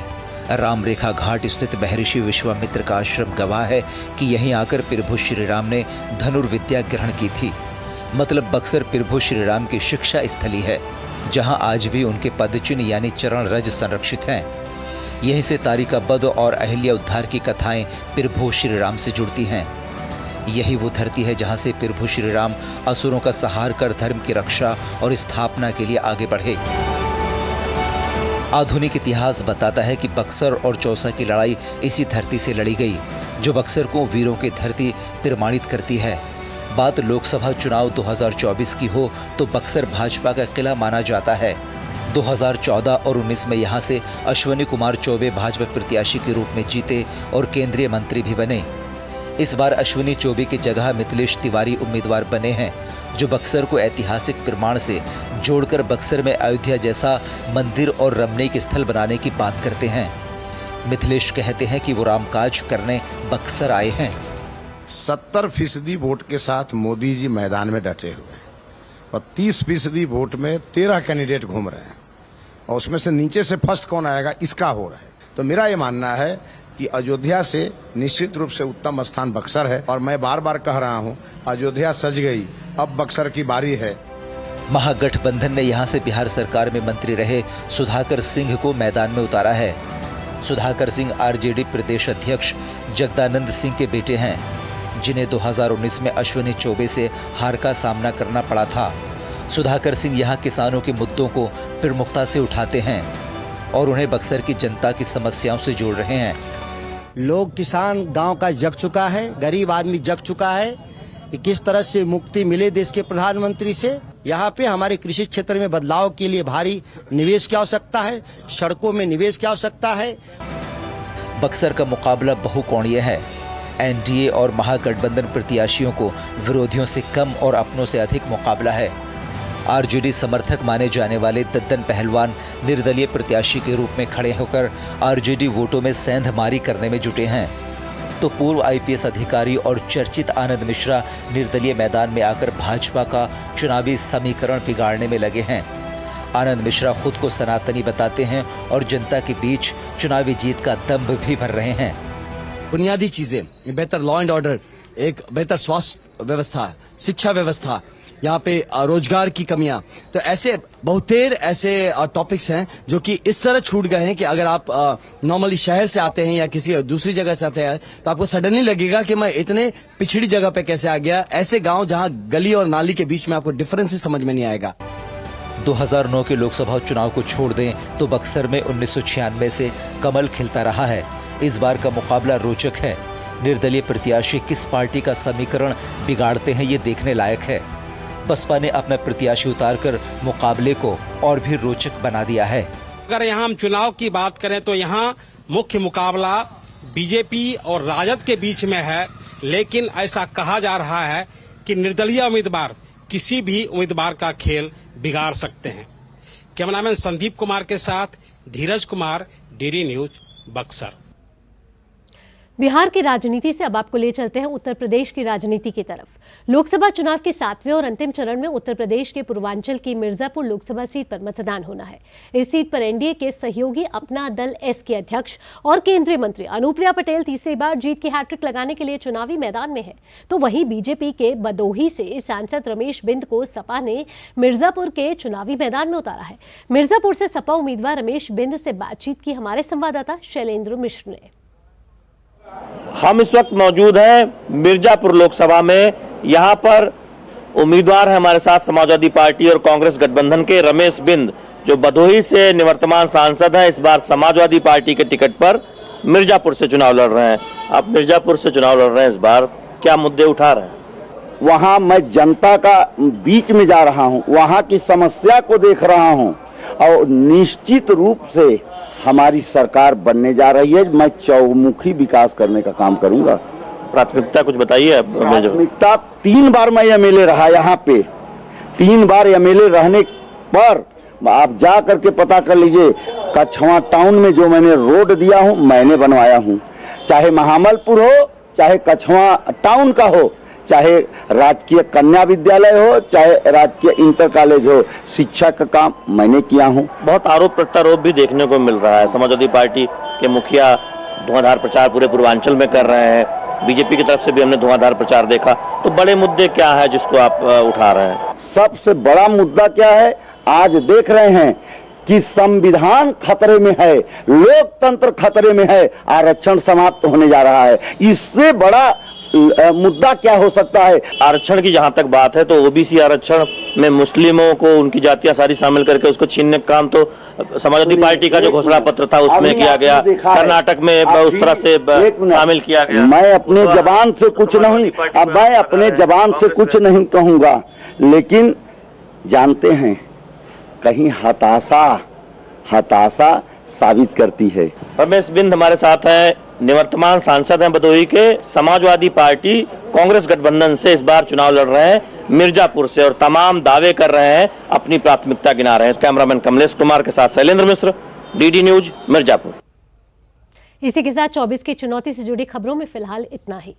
राम रेखा घाट स्थित महर्षि विश्वामित्र का आश्रम गवाह है कि यहीं आकर प्रभु श्री राम ने धनुर्विद्या ग्रहण की थी। मतलब बक्सर प्रभु श्री राम की शिक्षा स्थली है, जहां आज भी उनके पदचिन्ह यानी चरण रज संरक्षित हैं। यहीं से तारिका वध और अहिल्या उद्धार की कथाएं प्रभु श्री राम से जुड़ती हैं। यही वो धरती है जहां से प्रभु श्री राम असुरों का संहार कर धर्म की रक्षा और स्थापना के लिए आगे बढ़े। आधुनिक इतिहास बताता है कि बक्सर और चौसा की लड़ाई इसी धरती से लड़ी गई, जो बक्सर को वीरों की धरती प्रमाणित करती है। बात लोकसभा चुनाव 2024 की हो तो बक्सर भाजपा का किला माना जाता है। 2014 और 19 में यहाँ से अश्विनी कुमार चौबे भाजपा प्रत्याशी के रूप में जीते और केंद्रीय मंत्री भी बने। इस बार अश्विनी चौबे की जगह मिथिलेश तिवारी उम्मीदवार बने हैं, जो बक्सर को ऐतिहासिक प्रमाण से जोड़कर बक्सर में अयोध्या जैसा मंदिर और रमणीक स्थल बनाने की बात करते हैं। मिथिलेश कहते हैं कि वो रामकाज करने बक्सर आए हैं। 70% वोट के साथ मोदी जी मैदान में डटे हुए हैं और 30% वोट में 13 कैंडिडेट घूम रहे हैं और उसमें से नीचे से फर्स्ट कौन आएगा इसका हो रहा है। तो मेरा ये मानना है कि अयोध्या से निश्चित रूप से उत्तम स्थान बक्सर है और मैं बार बार कह रहा हूं, अयोध्या सज गई, अब बक्सर की बारी है। महागठबंधन ने यहां से बिहार सरकार में मंत्री रहे सुधाकर सिंह को मैदान में उतारा है। सुधाकर सिंह आरजेडी प्रदेश अध्यक्ष जगदानंद सिंह के बेटे हैं, जिन्हें 2019 में अश्विनी चौबे से हार का सामना करना पड़ा था। सुधाकर सिंह यहां किसानों के मुद्दों को प्रमुखता से उठाते हैं और उन्हें बक्सर की जनता की समस्याओं से जोड़ रहे हैं। लोग, किसान गांव का जग चुका है, गरीब आदमी जग चुका है कि किस तरह से मुक्ति मिले देश के प्रधानमंत्री से। यहाँ पे हमारे कृषि क्षेत्र में बदलाव के लिए भारी निवेश की आवश्यकता है, सड़कों में निवेश की आवश्यकता है। बक्सर का मुकाबला बहुकोणीय है। एनडीए और महागठबंधन प्रत्याशियों को विरोधियों से कम और अपनों से अधिक मुकाबला है। आरजेडी समर्थक माने जाने वाले दद्दन पहलवान निर्दलीय प्रत्याशी के रूप में खड़े होकर आरजेडी वोटों में सेंधमारी करने में जुटे हैं, तो पूर्व आईपीएस अधिकारी और चर्चित आनंद मिश्रा निर्दलीय मैदान में आकर भाजपा का चुनावी समीकरण बिगाड़ने में लगे हैं। आनंद मिश्रा खुद को सनातनी बताते हैं और जनता के बीच चुनावी जीत का दंभ भी भर रहे हैं। बुनियादी चीजें, बेहतर लॉ एंड ऑर्डर, एक बेहतर स्वास्थ्य व्यवस्था, शिक्षा व्यवस्था, यहाँ पे रोजगार की कमियां, तो ऐसे बहुतेर ऐसे टॉपिक्स हैं जो कि इस तरह छूट गए हैं कि अगर आप नॉर्मली शहर से आते हैं या किसी दूसरी जगह से आते हैं तो आपको सडनली लगेगा कि मैं इतने पिछड़ी जगह पे कैसे आ गया। ऐसे गांव जहां गली और नाली के बीच में आपको डिफरेंस ही समझ में नहीं आएगा। 2009 के लोकसभा चुनाव को छोड़ दें तो बक्सर में 1996 से कमल खिलता रहा है। इस बार का मुकाबला रोचक है। निर्दलीय प्रत्याशी किस पार्टी का समीकरण बिगाड़ते हैं, ये देखने लायक है। बसपा ने अपना प्रत्याशी उतारकर मुकाबले को और भी रोचक बना दिया है। अगर यहाँ हम चुनाव की बात करें तो यहाँ मुख्य मुकाबला बीजेपी और राजद के बीच में है, लेकिन ऐसा कहा जा रहा है कि निर्दलीय उम्मीदवार किसी भी उम्मीदवार का खेल बिगाड़ सकते हैं। कैमरामैन संदीप कुमार के साथ धीरज कुमार, डीडी न्यूज, बक्सर। बिहार की राजनीति से अब आपको ले चलते हैं उत्तर प्रदेश की राजनीति की तरफ। लोकसभा चुनाव के 7वें और अंतिम चरण में उत्तर प्रदेश के पूर्वांचल की मिर्जापुर लोकसभा सीट पर मतदान होना है। इस सीट पर एनडीए के सहयोगी अपना दल एस के अध्यक्ष और केंद्रीय मंत्री अनुप्रिया पटेल तीसरी बार जीत की हैट्रिक लगाने के लिए चुनावी मैदान में है, तो वहीं बीजेपी के बदोही से सांसद रमेश बिंद को सपा ने मिर्जापुर के चुनावी मैदान में उतारा है। मिर्जापुर से सपा उम्मीदवार रमेश बिंद से बातचीत की हमारे संवाददाता शैलेंद्र मिश्र ने। हम इस वक्त मौजूद हैं मिर्जापुर लोकसभा में। यहां पर उम्मीदवार हैं हमारे साथ समाजवादी पार्टी और कांग्रेस गठबंधन के रमेश बिंद, जो बदोही से निवर्तमान सांसद हैं। इस बार समाजवादी पार्टी के टिकट पर मिर्जापुर से चुनाव लड़ रहे हैं। आप मिर्जापुर से चुनाव लड़ रहे हैं, इस बार क्या मुद्दे उठा रहे हैं? वहां मैं जनता का बीच में जा रहा हूं, वहां की समस्या को देख रहा हूं और निश्चित रूप से हमारी सरकार बनने जा रही है। मैं चौमुखी विकास करने का काम करूंगा। प्राथमिकता कुछ बताइए। प्राथमिकता 3 बार मैं एमएलए रहा यहाँ पे। 3 बार एमएलए रहने पर आप जा करके पता कर लीजिए, कछवा टाउन में जो मैंने रोड दिया हूँ मैंने बनवाया हूँ, चाहे महामलपुर हो, चाहे कछवा टाउन का हो, चाहे राजकीय कन्या विद्यालय हो, चाहे राजकीय इंटर कॉलेज हो, शिक्षा का काम मैंने किया हूं। बहुत आरोप प्रत्यारोप भी देखने को मिल रहा है। समाजवादी पार्टी के मुखिया धुआंधार प्रचार पूरे पूर्वांचल में कर रहे हैं, बीजेपी की तरफ से भी हमने धुआंधार प्रचार देखा। तो बड़े मुद्दे क्या है जिसको आप उठा रहे हैं? सबसे बड़ा मुद्दा क्या है? आज देख रहे हैं कि संविधान खतरे में है, लोकतंत्र खतरे में है, आरक्षण समाप्त होने जा रहा है। इससे बड़ा मुद्दा क्या हो सकता है? आरक्षण की जहां तक बात है तो ओबीसी आरक्षण में मुस्लिमों को उनकी जातियां सारी शामिल करके उसको छीनने का काम तो समाजवादी पार्टी का जो घोषणा पत्र था उसमें किया गया, कर्नाटक में उस तरह से शामिल किया गया। मैं अपने जबान से कुछ नहीं, अब मैं अपने जबान से कुछ नहीं कहूंगा, लेकिन जानते हैं कहीं हताशा साबित करती है। रमेश बिंद हमारे साथ हैं, निवर्तमान सांसद हैं बदोही के, समाजवादी पार्टी कांग्रेस गठबंधन से इस बार चुनाव लड़ रहे हैं मिर्जापुर से और तमाम दावे कर रहे हैं, अपनी प्राथमिकता गिना रहे हैं। कैमरामैन कमलेश कुमार के साथ शैलेंद्र मिश्र, डीडी न्यूज, मिर्जापुर। इसी के साथ 24 की चुनौती से जुड़ी खबरों में फिलहाल इतना ही।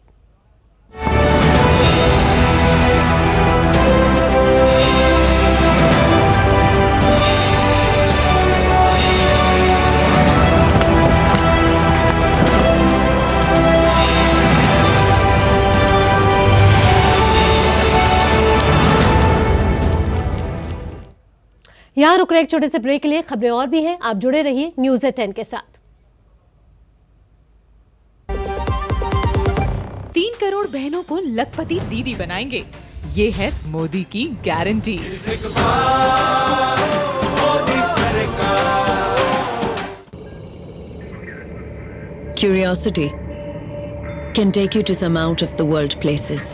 यहाँ रुक रहे एक छोटे से ब्रेक के लिए, खबरें और भी हैं, आप जुड़े रहिए न्यूज़ एट 10 के साथ। 3 करोड़ बहनों को लखपति दीदी बनाएंगे, ये है मोदी की guarantee. Curiosity can take you to some out of the world places.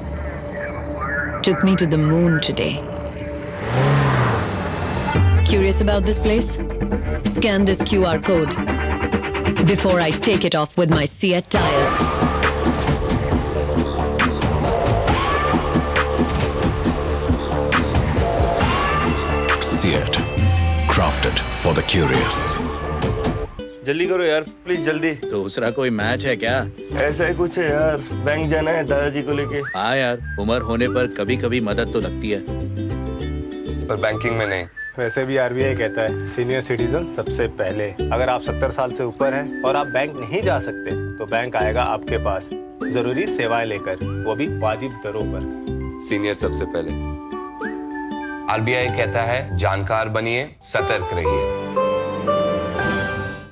Took me to the moon today. Curious about this place? Scan this QR code before I take it off with my Seat tires. Seat, crafted for the curious. जल्दी करो यार, please जल्दी। दूसरा कोई match है क्या? ऐसा ही कुछ है यार, बैंक जाना है दादाजी को लेके। हाँ यार, उम्र होने पर कभी कभी मदद तो लगती है, पर बैंकिंग में नहीं। वैसे भी आरबीआई कहता है सीनियर सिटीजन सबसे पहले। अगर आप 70 साल से ऊपर हैं और आप बैंक नहीं जा सकते तो बैंक आएगा आपके पास जरूरी सेवाएं लेकर, वो भी वाजिब दरों पर। सीनियर सबसे पहले। आरबीआई कहता है जानकार बनिए, सतर्क रहिए।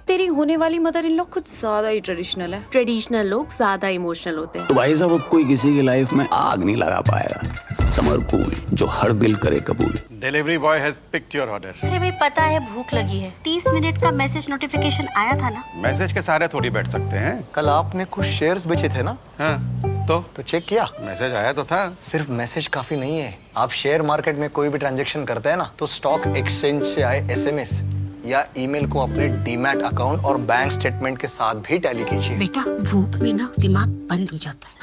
तेरी होने वाली मदर इन लॉ कुछ ज्यादा ही ट्रेडिशनल है। ट्रेडिशनल लोग ज्यादा इमोशनल होते हैं। तो भाई साहब, अब कोई किसी की लाइफ में आग नहीं लगा पाएगा। समर कूल, जो हर दिल करे कबूल। Delivery boy has picked your order. अरे भाई, पता है भूख लगी है। 30 मिनट का मैसेज नोटिफिकेशन आया था ना। मैसेज के सारे थोड़ी बैठ सकते हैं। कल आपने कुछ शेयर्स बेचे थे ना? हाँ, तो चेक किया? मैसेज आया तो था। सिर्फ मैसेज काफी नहीं है। आप शेयर मार्केट में कोई भी ट्रांजैक्शन करते हैं ना, तो स्टॉक एक्सचेंज से आए SMS या ईमेल को अपने डीमैट अकाउंट और बैंक स्टेटमेंट के साथ भी टैली कीजिए। बेटा, भूख में ना दिमाग बंद हो जाता है।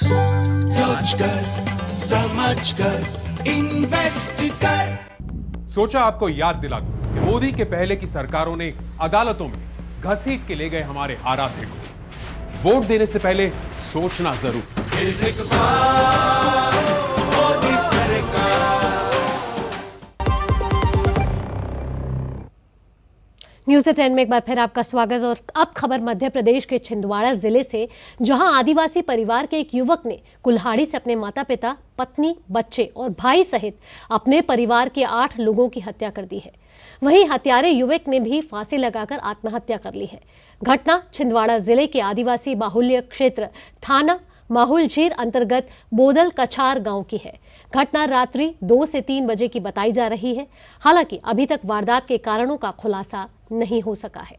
सोच कर, समझ कर, इन्वेस्ट कर। सोचा आपको याद दिला दूं कि मोदी के पहले की सरकारों ने अदालतों में घसीट के ले गए हमारे आराध्य को। वोट देने से पहले सोचना जरूर। न्यूज़ एट 10 में एक बार फिर आपका स्वागत। और अब खबर मध्य प्रदेश के छिंदवाड़ा जिले से, जहां आदिवासी परिवार के एक युवक ने कुल्हाड़ी से अपने माता पिता, पत्नी, बच्चे और भाई सहित अपने परिवार के 8 लोगों की हत्या कर दी है। वहीं हत्यारे युवक ने भी फांसी लगाकर आत्महत्या कर ली है। घटना छिंदवाड़ा जिले के आदिवासी बाहुल्य क्षेत्र थाना माहुलझीर अंतर्गत बोदल कछार गांव की है। घटना रात्रि 2 से 3 बजे की बताई जा रही है। हालांकि अभी तक वारदात के कारणों का खुलासा नहीं हो सका है।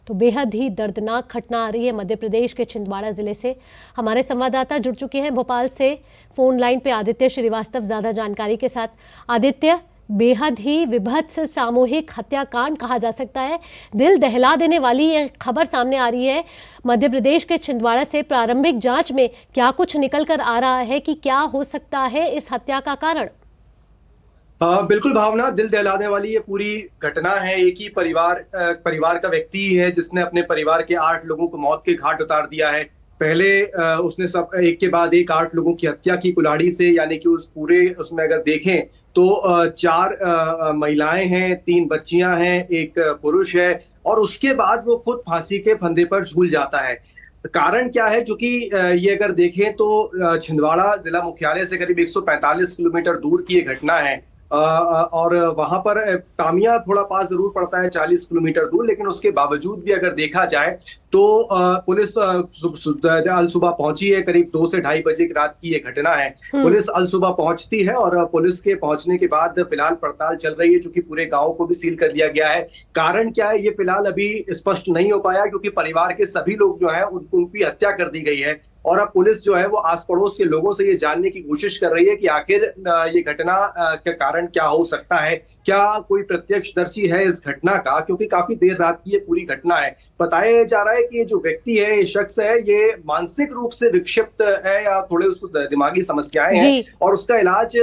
तो बेहद ही दर्दनाक घटना आ रही है मध्य प्रदेश के छिंदवाड़ा जिले से। हमारे संवाददाता जुड़ चुके हैं भोपाल से, फोन लाइन पे आदित्य श्रीवास्तव ज्यादा जानकारी के साथ। आदित्य, बेहद ही विभत्स सामूहिक हत्याकांड कहा जा सकता है। दिल दहला देने वाली यह खबर सामने आ रही है मध्य प्रदेश के छिंदवाड़ा से। प्रारंभिक जांच में क्या कुछ निकल कर आ रहा है कि क्या हो सकता है इस हत्या का कारण? बिल्कुल भावना, दिल दहलाने वाली ये पूरी घटना है। एक ही परिवार का व्यक्ति है जिसने अपने परिवार के 8 लोगों को मौत के घाट उतार दिया है। पहले उसने सब एक के बाद एक 8 लोगों की हत्या की कुल्हाड़ी से, यानी कि उस पूरे उसमें अगर देखें तो 4 महिलाएं हैं, 3 बच्चियां हैं, 1 पुरुष है, और उसके बाद वो खुद फांसी के फंदे पर झूल जाता है। कारण क्या है? क्योंकि ये अगर देखें तो छिंदवाड़ा जिला मुख्यालय से करीब 145 किलोमीटर दूर की ये घटना है। और वहां पर तामिया थोड़ा पास जरूर पड़ता है 40 किलोमीटर दूर, लेकिन उसके बावजूद भी अगर देखा जाए तो पुलिस अल सुबह पहुंची है। करीब 2 से 2:30 बजे की रात की ये घटना है। पुलिस अल सुबह पहुंचती है और पुलिस के पहुंचने के बाद फिलहाल पड़ताल चल रही है, चूंकि पूरे गांव को भी सील कर दिया गया है। कारण क्या है ये फिलहाल अभी स्पष्ट नहीं हो पाया, क्योंकि परिवार के सभी लोग जो है उनकी हत्या कर दी गई है। और अब पुलिस जो है वो आस पड़ोस के लोगों से ये जानने की कोशिश कर रही है कि आखिर ये घटना का कारण क्या हो सकता है, क्या कोई प्रत्यक्षदर्शी है इस घटना का, क्योंकि काफी देर रात की ये पूरी घटना है। बताया जा रहा है कि ये जो व्यक्ति है, ये शख्स है, ये मानसिक रूप से विक्षिप्त है या थोड़े उसको दिमागी समस्याएं हैं, और उसका इलाज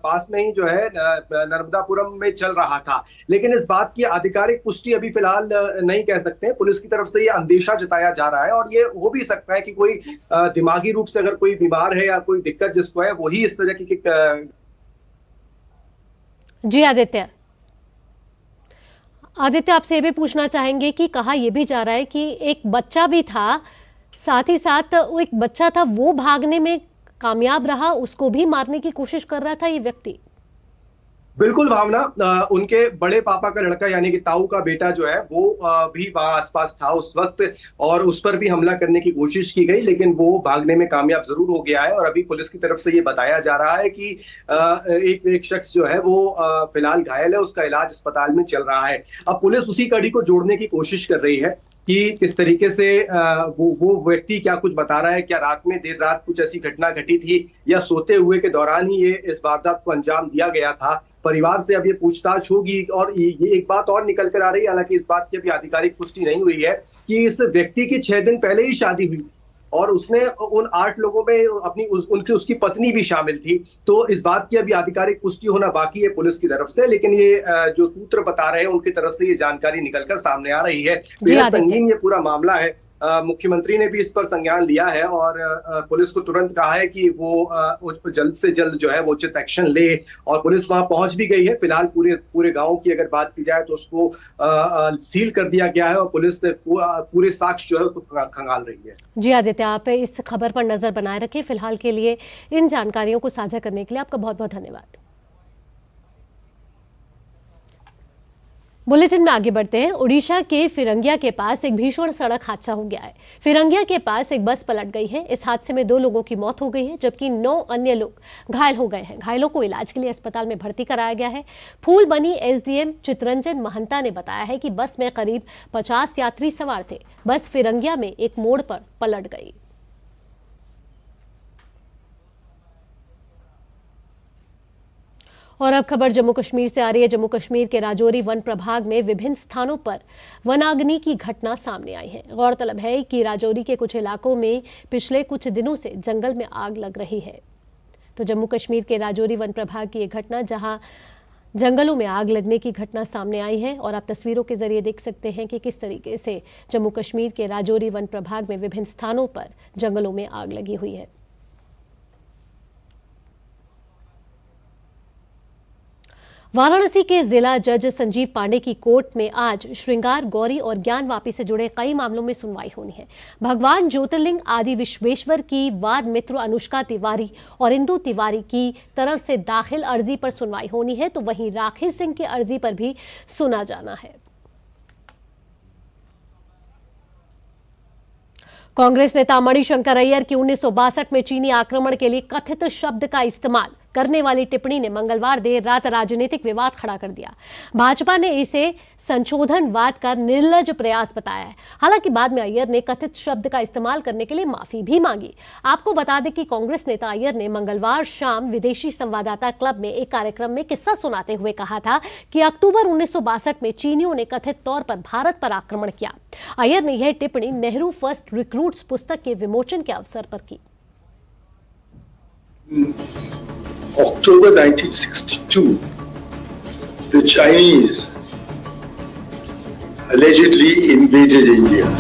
पास में ही जो है नर्मदापुरम में चल रहा था। लेकिन इस बात की आधिकारिक पुष्टि अभी फिलहाल नहीं कह सकते। पुलिस की तरफ से ये अंदेशा जताया जा रहा है, और ये हो भी सकता है कि कोई दिमागी रूप से अगर कोई बीमार है या कोई दिक्कत जिसको है, वही इस तरह की जी आदित्य, आपसे ये भी पूछना चाहेंगे कि कहा यह भी जा रहा है कि एक बच्चा भी था, साथ ही साथ वो एक बच्चा था, वो भागने में कामयाब रहा, उसको भी मारने की कोशिश कर रहा था ये व्यक्ति। बिल्कुल भावना, उनके बड़े पापा का लड़का यानी कि ताऊ का बेटा जो है वो भी वहां आसपास था उस वक्त, और उस पर भी हमला करने की कोशिश की गई, लेकिन वो भागने में कामयाब जरूर हो गया है। और अभी पुलिस की तरफ से ये बताया जा रहा है कि एक शख्स जो है वो फिलहाल घायल है, उसका इलाज अस्पताल में चल रहा है। अब पुलिस उसी कड़ी को जोड़ने की कोशिश कर रही है कि किस तरीके से वो व्यक्ति क्या कुछ बता रहा है, क्या रात में देर रात कुछ ऐसी घटना घटी थी या सोते हुए के दौरान ही ये इस वारदात को अंजाम दिया गया था। परिवार से अब ये पूछताछ होगी। और ये एक बात और निकल कर आ रही है, हालांकि इस बात की अभी आधिकारिक पुष्टि नहीं हुई है, कि इस व्यक्ति की 6 दिन पहले ही शादी हुई और उसमें उन 8 लोगों में उसकी पत्नी भी शामिल थी। तो इस बात की अभी आधिकारिक पुष्टि होना बाकी है पुलिस की तरफ से, लेकिन ये जो सूत्र बता रहे हैं उनकी तरफ से ये जानकारी निकलकर सामने आ रही है। बेहद संगीन ये पूरा मामला है। मुख्यमंत्री ने भी इस पर संज्ञान लिया है और पुलिस को तुरंत कहा है कि वो जल्द से जल्द जो है वो उचित एक्शन ले, और पुलिस वहां पहुंच भी गई है। फिलहाल पूरे गांव की अगर बात की जाए तो उसको सील कर दिया गया है और पुलिस पूरे साक्ष्य जो है उसको खंगाल रही है। जी आदित्य, आप इस खबर पर नजर बनाए रखें। फिलहाल के लिए इन जानकारियों को साझा करने के लिए आपका बहुत बहुत धन्यवाद। बुलेटिन में आगे बढ़ते हैं। उड़ीसा के फिरंगिया के पास एक भीषण सड़क हादसा हो गया है। फिरंगिया के पास एक बस पलट गई है। इस हादसे में 2 लोगों की मौत हो गई है, जबकि 9 अन्य लोग घायल हो गए हैं। घायलों को इलाज के लिए अस्पताल में भर्ती कराया गया है। फूलबनी एसडीएम चितरंजन महंता ने बताया है कि बस में करीब 50 यात्री सवार थे। बस फिरंगिया में एक मोड़ पर पलट गई। और अब खबर जम्मू कश्मीर से आ रही है। जम्मू कश्मीर के राजौरी वन प्रभाग में विभिन्न स्थानों पर वनाग्नि की घटना सामने आई है। गौरतलब है कि राजौरी के कुछ इलाकों में पिछले कुछ दिनों से जंगल में आग लग रही है। तो जम्मू कश्मीर के राजौरी वन प्रभाग की एक घटना, जहां जंगलों में आग लगने की घटना सामने आई है, और आप तस्वीरों के जरिए देख सकते हैं कि किस तरीके से जम्मू कश्मीर के राजौरी वन प्रभाग में विभिन्न स्थानों पर जंगलों में आग लगी हुई है। वाराणसी के जिला जज संजीव पांडे की कोर्ट में आज श्रृंगार, गौरी और ज्ञानवापी से जुड़े कई मामलों में सुनवाई होनी है। भगवान ज्योतिर्लिंग आदि विश्वेश्वर की वाद मित्र अनुष्का तिवारी और इंदु तिवारी की तरफ से दाखिल अर्जी पर सुनवाई होनी है, तो वहीं राखी सिंह की अर्जी पर भी सुना जाना है। कांग्रेस नेता मणिशंकर अय्यर की 1962 में चीनी आक्रमण के लिए कथित शब्द का इस्तेमाल करने वाली टिप्पणी ने मंगलवार देर रात राजनीतिक विवाद खड़ा कर दिया। भाजपा ने इसे संशोधनवाद का निर्लज प्रयास बताया है। हालांकि बाद में अय्यर ने कथित शब्द का इस्तेमाल करने के लिए माफी भी मांगी। आपको बता दें कि कांग्रेस नेता अय्यर ने मंगलवार शाम विदेशी संवाददाता क्लब में एक कार्यक्रम में किस्सा सुनाते हुए कहा था कि अक्टूबर 1962 में चीनियों ने कथित तौर पर भारत पर आक्रमण किया। अय्यर ने यह टिप्पणी नेहरू फर्स्ट रिक्रूट्स पुस्तक के विमोचन के अवसर पर की। October 1962, the Chinese allegedly invaded India.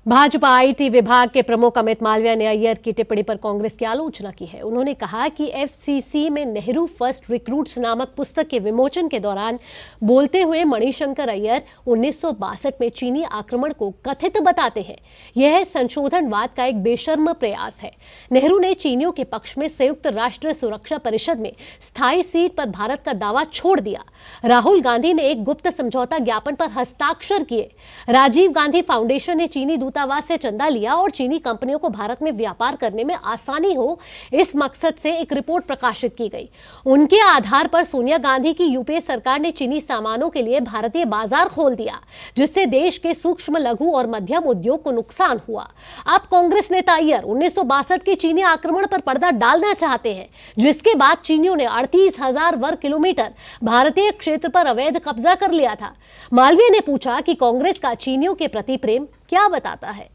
Bhajpa IT विभाग के प्रमुख अमित मालविया ने अय्यर की टिप्पणी पर कांग्रेस की आलोचना की है। उन्होंने कहा कि एफसीसी में नेहरू फर्स्ट रिक्रूट्स नामक पुस्तक के विमोचन के दौरान बोलते हुए मणिशंकर अय्यर 1962 में चीनी आक्रमण को कथित बताते हैं। यह संशोधनवाद का एक बेशर्म प्रयास है। नेहरू ने चीनियों के पक्ष में संयुक्त राष्ट्र सुरक्षा परिषद में स्थायी सीट पर भारत का दावा छोड़ दिया। राहुल गांधी ने एक गुप्त समझौता ज्ञापन पर हस्ताक्षर किए। राजीव गांधी फाउंडेशन ने चीनी दूतावास से चंदा लिया और चीनी कंपनियों को भारत में व्यापार करने में आसानी हो, इस मकसद से एक रिपोर्ट प्रकाशित की गई। उनके आधार पर सोनिया गांधी की यूपीए सरकार ने चीनी सामानों के लिए भारतीय बाजार खोल दिया, जिससे देश के सूक्ष्म, लघु और मध्यम उद्योग को नुकसान हुआ। अब कांग्रेस नेता अय्यर 1962 के चीनी आक्रमण पर पर्दा डालना चाहते हैं, जिसके बाद चीनियों ने 38,000 वर्ग किलोमीटर भारतीय क्षेत्र पर अवैध कब्जा कर लिया था। मालवीय ने पूछा कि कांग्रेस का चीनियों के प्रति प्रेम क्या बताता है।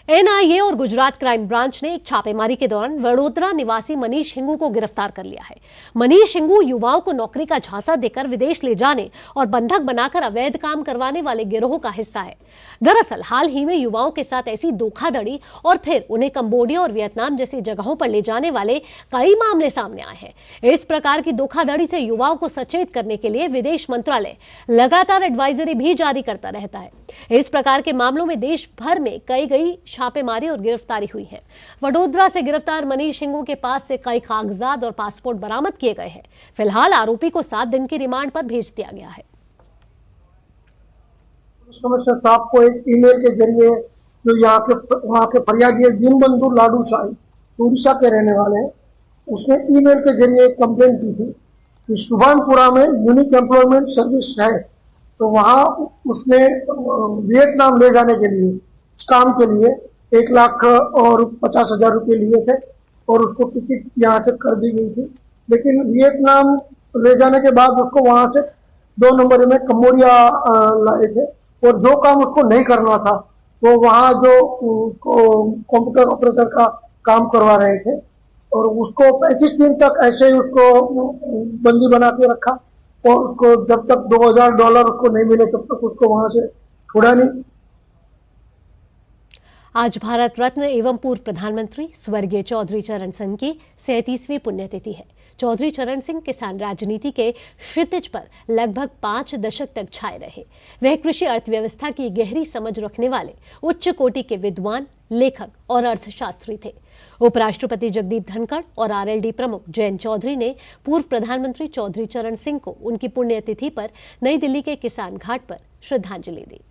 एनआईए और गुजरात क्राइम ब्रांच ने एक छापेमारी के दौरान वडोदरा निवासी मनीष हिंगू को गिरफ्तार कर लिया है। मनीष हिंगू युवाओं को नौकरी का झांसा देकर विदेश ले जाने और बंधक बनाकर अवैध काम करवाने वाले गिरोह का हिस्सा है। दरअसल हाल ही में युवाओं के साथ ऐसी धोखाधड़ी और फिर उन्हें कंबोडिया और वियतनाम जैसी जगहों पर ले जाने वाले कई मामले सामने आए हैं। इस प्रकार की धोखाधड़ी से युवाओं को सचेत करने के लिए विदेश मंत्रालय लगातार एडवाइजरी भी जारी करता रहता है। इस प्रकार के मामलों में देश भर में कई छापेमारी और गिरफ्तारी हुई है। वडोदरा से गिरफ्तार मनीष हिंगू के पास से कई कागजात और पासपोर्ट बरामद किए गए हैं। फिलहाल आरोपी को 7 दिन की रिमांड पर भेज दिया गया है। पुलिस कमिश्नर साहब को एक ईमेल के जरिए जो वहाँ के फरियादी दीनबंधु लाडू शाही उड़ीसा के रहने वाले हैं, उसने ईमेल के जरिए एक कंप्लेंट की थी कि शुभानपुरा में यूनिक एम्प्लॉयमेंट सर्विस है, तो वहाँ उसने वियतनाम ले जाने के लिए इस काम के लिए 1,50,000 रुपये लिए थे और उसको टिकट यहाँ से कर दी गई थी। लेकिन वियतनाम ले जाने के बाद उसको वहाँ से 2 नंबर में कंबोडिया लाए थे और जो काम उसको नहीं करना था वो वहाँ जो कंप्यूटर ऑपरेटर का काम करवा रहे थे और उसको 35 दिन तक ऐसे ही उसको बंदी बना के रखा और उसको जब तक $2,000 उसको नहीं मिले तब तक उसको वहां से छोड़ा नहीं। आज भारत रत्न एवं पूर्व प्रधानमंत्री स्वर्गीय चौधरी चरण सिंह की 37वीं पुण्यतिथि है। चौधरी चरण सिंह किसान राजनीति के क्षितिज पर लगभग 5 दशक तक छाए रहे। वह कृषि अर्थव्यवस्था की गहरी समझ रखने वाले उच्च कोटि के विद्वान, लेखक और अर्थशास्त्री थे। उपराष्ट्रपति जगदीप धनखड़ और आरएलडी प्रमुख जयंत चौधरी ने पूर्व प्रधानमंत्री चौधरी चरण सिंह को उनकी पुण्यतिथि पर नई दिल्ली के किसान घाट पर श्रद्धांजलि दी।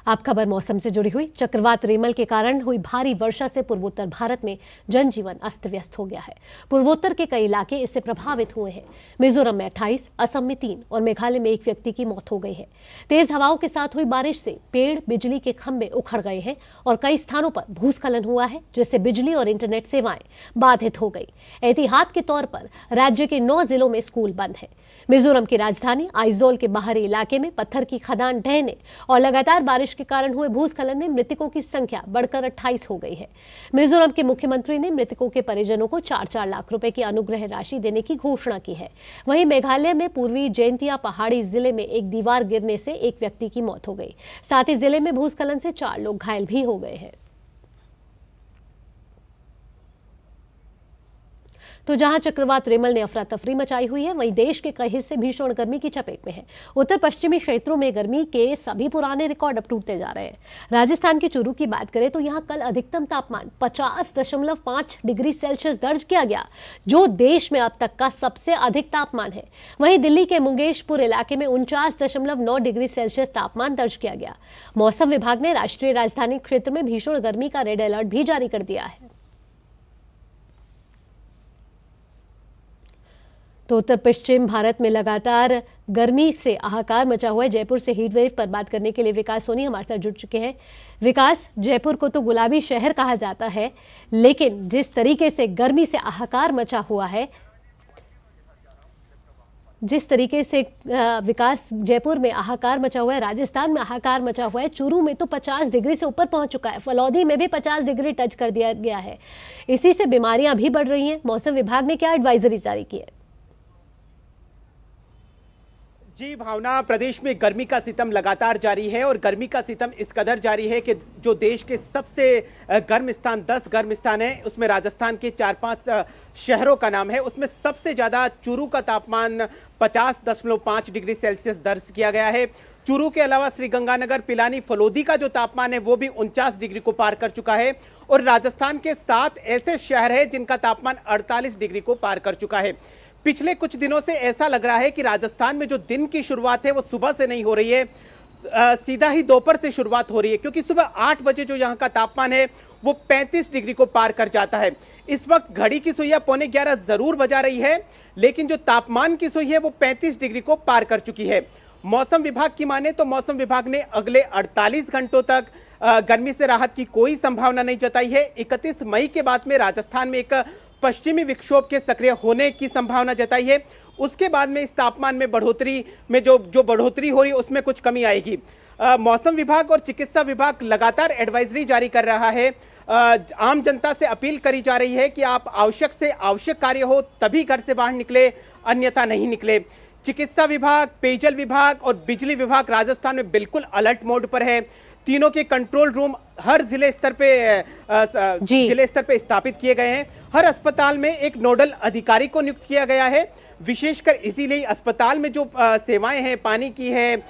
अब खबर मौसम से जुड़ी हुई। चक्रवात रेमल के कारण हुई भारी वर्षा से पूर्वोत्तर भारत में जनजीवन अस्त व्यस्त हो गया है। पूर्वोत्तर के कई इलाके इससे प्रभावित हुए हैं। मिजोरम में 28, असम में 3 और मेघालय में 1 व्यक्ति की मौत हो गई है। तेज हवाओं के साथ हुई बारिश से पेड़, बिजली के खंभे उखड़ गए हैं और कई स्थानों पर भूस्खलन हुआ है, जिससे बिजली और इंटरनेट सेवाएं बाधित हो गई। एहतियात के तौर पर राज्य के 9 जिलों में स्कूल बंद है। मिजोरम की राजधानी आइजोल के बाहरी इलाके में पत्थर की खदान ढहने और लगातार बारिश के कारण हुए भूस्खलन में मृतकों की संख्या बढ़कर 28 हो गई है। मिजोरम के मुख्यमंत्री ने मृतकों के परिजनों को 4-4 लाख रुपए की अनुग्रह राशि देने की घोषणा की है। वहीं मेघालय में पूर्वी जैंतिया पहाड़ी जिले में एक दीवार गिरने से 1 व्यक्ति की मौत हो गई। साथ ही जिले में भूस्खलन से 4 लोग घायल भी हो गए हैं। तो जहां चक्रवात रेमल ने अफरा तफरी मचाई हुई है, वहीं देश के कई हिस्से भीषण गर्मी की चपेट में है। उत्तर पश्चिमी क्षेत्रों में गर्मी के सभी पुराने रिकॉर्ड अब टूटते जा रहे हैं। राजस्थान के चूरू की बात करें तो यहां कल अधिकतम तापमान 50.5 डिग्री सेल्सियस दर्ज किया गया, जो देश में अब तक का सबसे अधिक तापमान है। वहीं दिल्ली के मुंगेशपुर इलाके में 49.9 डिग्री सेल्सियस तापमान दर्ज किया गया। मौसम विभाग ने राष्ट्रीय राजधानी क्षेत्र में भीषण गर्मी का रेड अलर्ट भी जारी कर दिया है। तो उत्तर पश्चिम भारत में लगातार गर्मी से हाहाकार मचा हुआ है। जयपुर से हीट वेव पर बात करने के लिए विकास सोनी हमारे साथ जुड़ चुके हैं। विकास, जयपुर को तो गुलाबी शहर कहा जाता है, लेकिन जिस तरीके से गर्मी से हाहाकार मचा हुआ है, जिस तरीके से विकास जयपुर में हाहाकार मचा हुआ है, राजस्थान में हाहाकार मचा हुआ है, चूरू में तो 50 डिग्री से ऊपर पहुंच चुका है, फलौदी में भी 50 डिग्री टच कर दिया गया है। इसी से बीमारियां भी बढ़ रही हैं। मौसम विभाग ने क्या एडवाइजरी जारी की है? जी भावना, प्रदेश में गर्मी का सितम लगातार जारी है और गर्मी का सितम इस कदर जारी है कि जो देश के सबसे गर्म स्थान 10 गर्म स्थान है, उसमें राजस्थान के 4-5 शहरों का नाम है। उसमें सबसे ज्यादा चूरू का तापमान 50.5 डिग्री सेल्सियस दर्ज किया गया है। चूरू के अलावा श्रीगंगानगर, पिलानी, फलोदी का जो तापमान है वो भी 49 डिग्री को पार कर चुका है और राजस्थान के 7 ऐसे शहर हैं जिनका तापमान 48 डिग्री को पार कर चुका है। पिछले कुछ दिनों से ऐसा लग रहा है कि राजस्थान में जो दिन की शुरुआत है वो सुबह से नहीं हो रही है, सीधा ही दोपहर से शुरुआत हो रही है, क्योंकि सुबह 8 बजे जो यहाँ का तापमान है वो 35 डिग्री को पार कर जाता है। इस वक्त घड़ी की सुइयां 11:45 जरूर बजा रही है, लेकिन जो तापमान की सुई है वो 35 डिग्री को पार कर चुकी है। मौसम विभाग की माने तो मौसम विभाग ने अगले 48 घंटों तक गर्मी से राहत की कोई संभावना नहीं जताई है। 31 मई के बाद में राजस्थान में एक पश्चिमी विक्षोभ के सक्रिय होने की संभावना जताई है। उसके बाद में इस तापमान में बढ़ोतरी में जो बढ़ोतरी हो रही है उसमें कुछ कमी आएगी। मौसम विभाग और चिकित्सा विभाग लगातार एडवाइजरी जारी कर रहा है। आम जनता से अपील करी जा रही है कि आप आवश्यक से आवश्यक कार्य हो तभी घर से बाहर निकले, अन्यथा नहीं निकले। चिकित्सा विभाग, पेयजल विभाग और बिजली विभाग राजस्थान में बिल्कुल अलर्ट मोड पर है। तीनों के कंट्रोल रूम हर जिले स्तर पे स्थापित किए गए हैं। हर अस्पताल में एक नोडल अधिकारी को नियुक्त किया गया है। विशेषकर इसीलिए अस्पताल में जो सेवाएं हैं, पानी की है,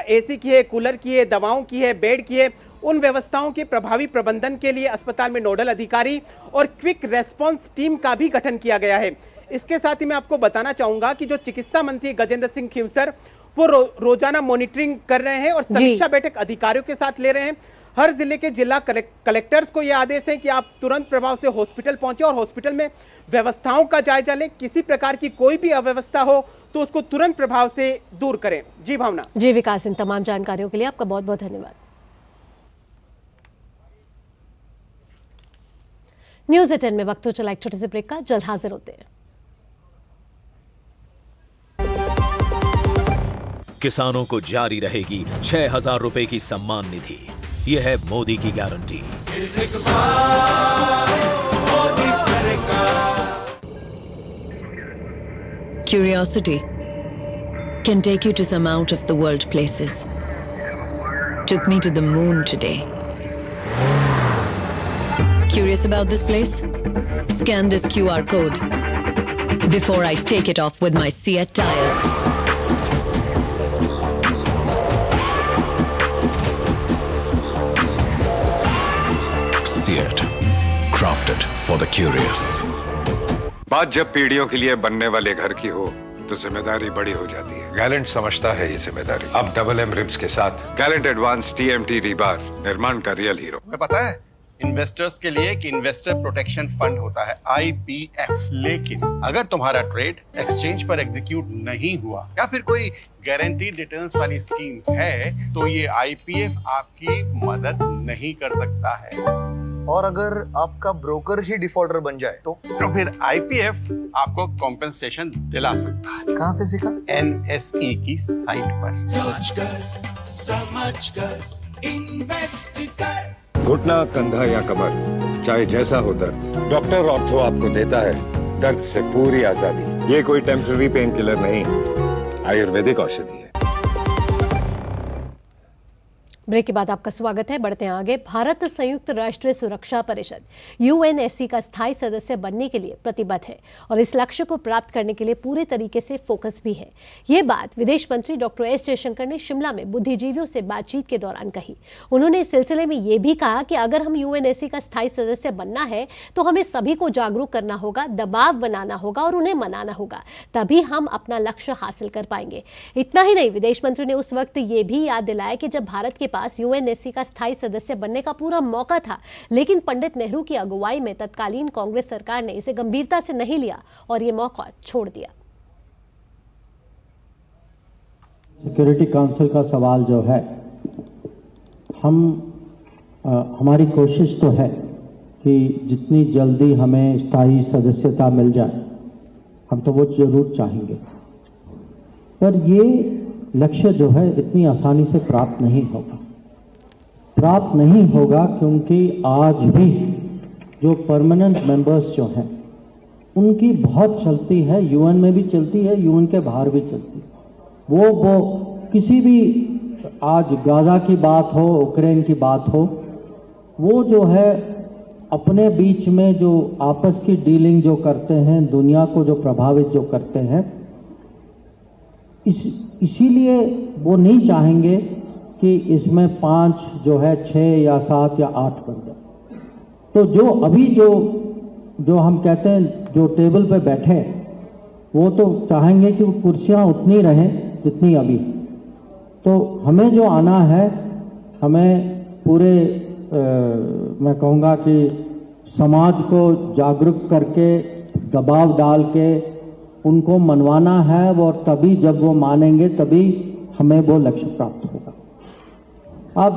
एसी की है, कूलर की है, दवाओं की है, बेड की है, उन व्यवस्थाओं के प्रभावी प्रबंधन के लिए अस्पताल में नोडल अधिकारी और क्विक रेस्पॉन्स टीम का भी गठन किया गया है। इसके साथ ही मैं आपको बताना चाहूंगा कि जो चिकित्सा मंत्री गजेंद्र सिंह खींवसर वो रोजाना मॉनिटरिंग कर रहे हैं और समीक्षा बैठक अधिकारियों के साथ ले रहे हैं। हर जिले के जिला कलेक्टर्स को यह आदेश है कि आप तुरंत प्रभाव से हॉस्पिटल पहुंचे और हॉस्पिटल में व्यवस्थाओं का जायजा लें। किसी प्रकार की कोई भी अव्यवस्था हो तो उसको तुरंत प्रभाव से दूर करें। जी भावना। जी विकास, इन तमाम जानकारियों के लिए आपका बहुत बहुत धन्यवाद। न्यूज़ 10 में वक्त हो चला एक छोटे से ब्रेक का, जल्द हाजिर होते हैं। किसानों को जारी रहेगी 6,000 रुपए की सम्मान निधि। यह है मोदी की guarantee. Curiosity can take you to some out of the world places. Took me to the moon today. Curious about this place? Scan this QR code before I take it off with my Seat tires. Seat, crafted for the curious. बात जब पीढ़ियों के लिए बनने वाले घर की हो तो जिम्मेदारी बड़ी हो जाती है। गैलेंट समझता है ये जिम्मेदारी। अब डबल एम रिब्स के साथ गैलेंट एडवांस TMT रीबार निर्माण का रियल हीरो। तुम्हें पता है इन्वेस्टर्स के लिए एक इन्वेस्टर प्रोटेक्शन फंड होता है IPF, लेकिन अगर तुम्हारा ट्रेड एक्सचेंज पर एग्जीक्यूट नहीं हुआ या फिर कोई गारंटीड रिटर्न्स वाली स्कीम है तो ये IPF आपकी मदद नहीं कर सकता है। और अगर आपका ब्रोकर ही डिफॉल्टर बन जाए तो फिर IPF आपको कॉम्पेंसेशन दिला सकता है। कहाँ से सीखा? NSE की साइट पर। सोच कर, समझ कर, इन्वेस्ट कर। घुटना, कंधा या कमर, चाहे जैसा हो दर्द, डॉक्टर ऑर्थो आपको देता है दर्द से पूरी आजादी। ये कोई टेम्पररी पेन किलर नहीं, आयुर्वेदिक औषधि है। ब्रेक के बाद आपका स्वागत है। बढ़ते हैं आगे। भारत संयुक्त राष्ट्र सुरक्षा परिषद UNSC का स्थायी सदस्य बनने के लिए प्रतिबद्ध है और इस लक्ष्य को प्राप्त करने के लिए पूरे तरीके से फोकस भी है। ये बात विदेश मंत्री डॉक्टर एस जयशंकर ने शिमला में बुद्धिजीवियों से बातचीत के दौरान कही। उन्होंने इस सिलसिले में ये भी कहा कि अगर हम UNSC का स्थायी सदस्य बनना है तो हमें सभी को जागरूक करना होगा, दबाव बनाना होगा और उन्हें मनाना होगा, तभी हम अपना लक्ष्य हासिल कर पाएंगे। इतना ही नहीं, विदेश मंत्री ने उस वक्त ये भी याद दिलाया कि जब भारत के UNSC का स्थायी सदस्य बनने का पूरा मौका था, लेकिन पंडित नेहरू की अगुवाई में तत्कालीन कांग्रेस सरकार ने इसे गंभीरता से नहीं लिया और ये मौका छोड़ दिया। सिक्योरिटी काउंसिल का सवाल जो है, हमारी कोशिश तो है कि जितनी जल्दी हमें स्थायी सदस्यता मिल जाए, हम तो वो जरूर चाहेंगे, पर ये लक्ष्य जो है इतनी आसानी से प्राप्त नहीं होगा क्योंकि आज भी जो परमानेंट मेंबर्स जो हैं उनकी बहुत चलती है, यूएन में भी चलती है, यूएन के बाहर भी चलती है। वो किसी भी, आज गाजा की बात हो, यूक्रेन की बात हो, वो जो है अपने बीच में जो आपस की डीलिंग जो करते हैं, दुनिया को जो प्रभावित जो करते हैं, इसीलिए वो नहीं चाहेंगे कि इसमें 5 जो है 6 या 7 या 8 बन जाए। तो जो अभी जो हम कहते हैं जो टेबल पे बैठे, वो तो चाहेंगे कि वो कुर्सियां उतनी रहें जितनी अभी। तो हमें जो आना है, हमें पूरे मैं कहूँगा कि समाज को जागरूक करके, दबाव डाल के उनको मनवाना है, और तभी जब वो मानेंगे तभी हमें वो लक्ष्य प्राप्त होगा। अब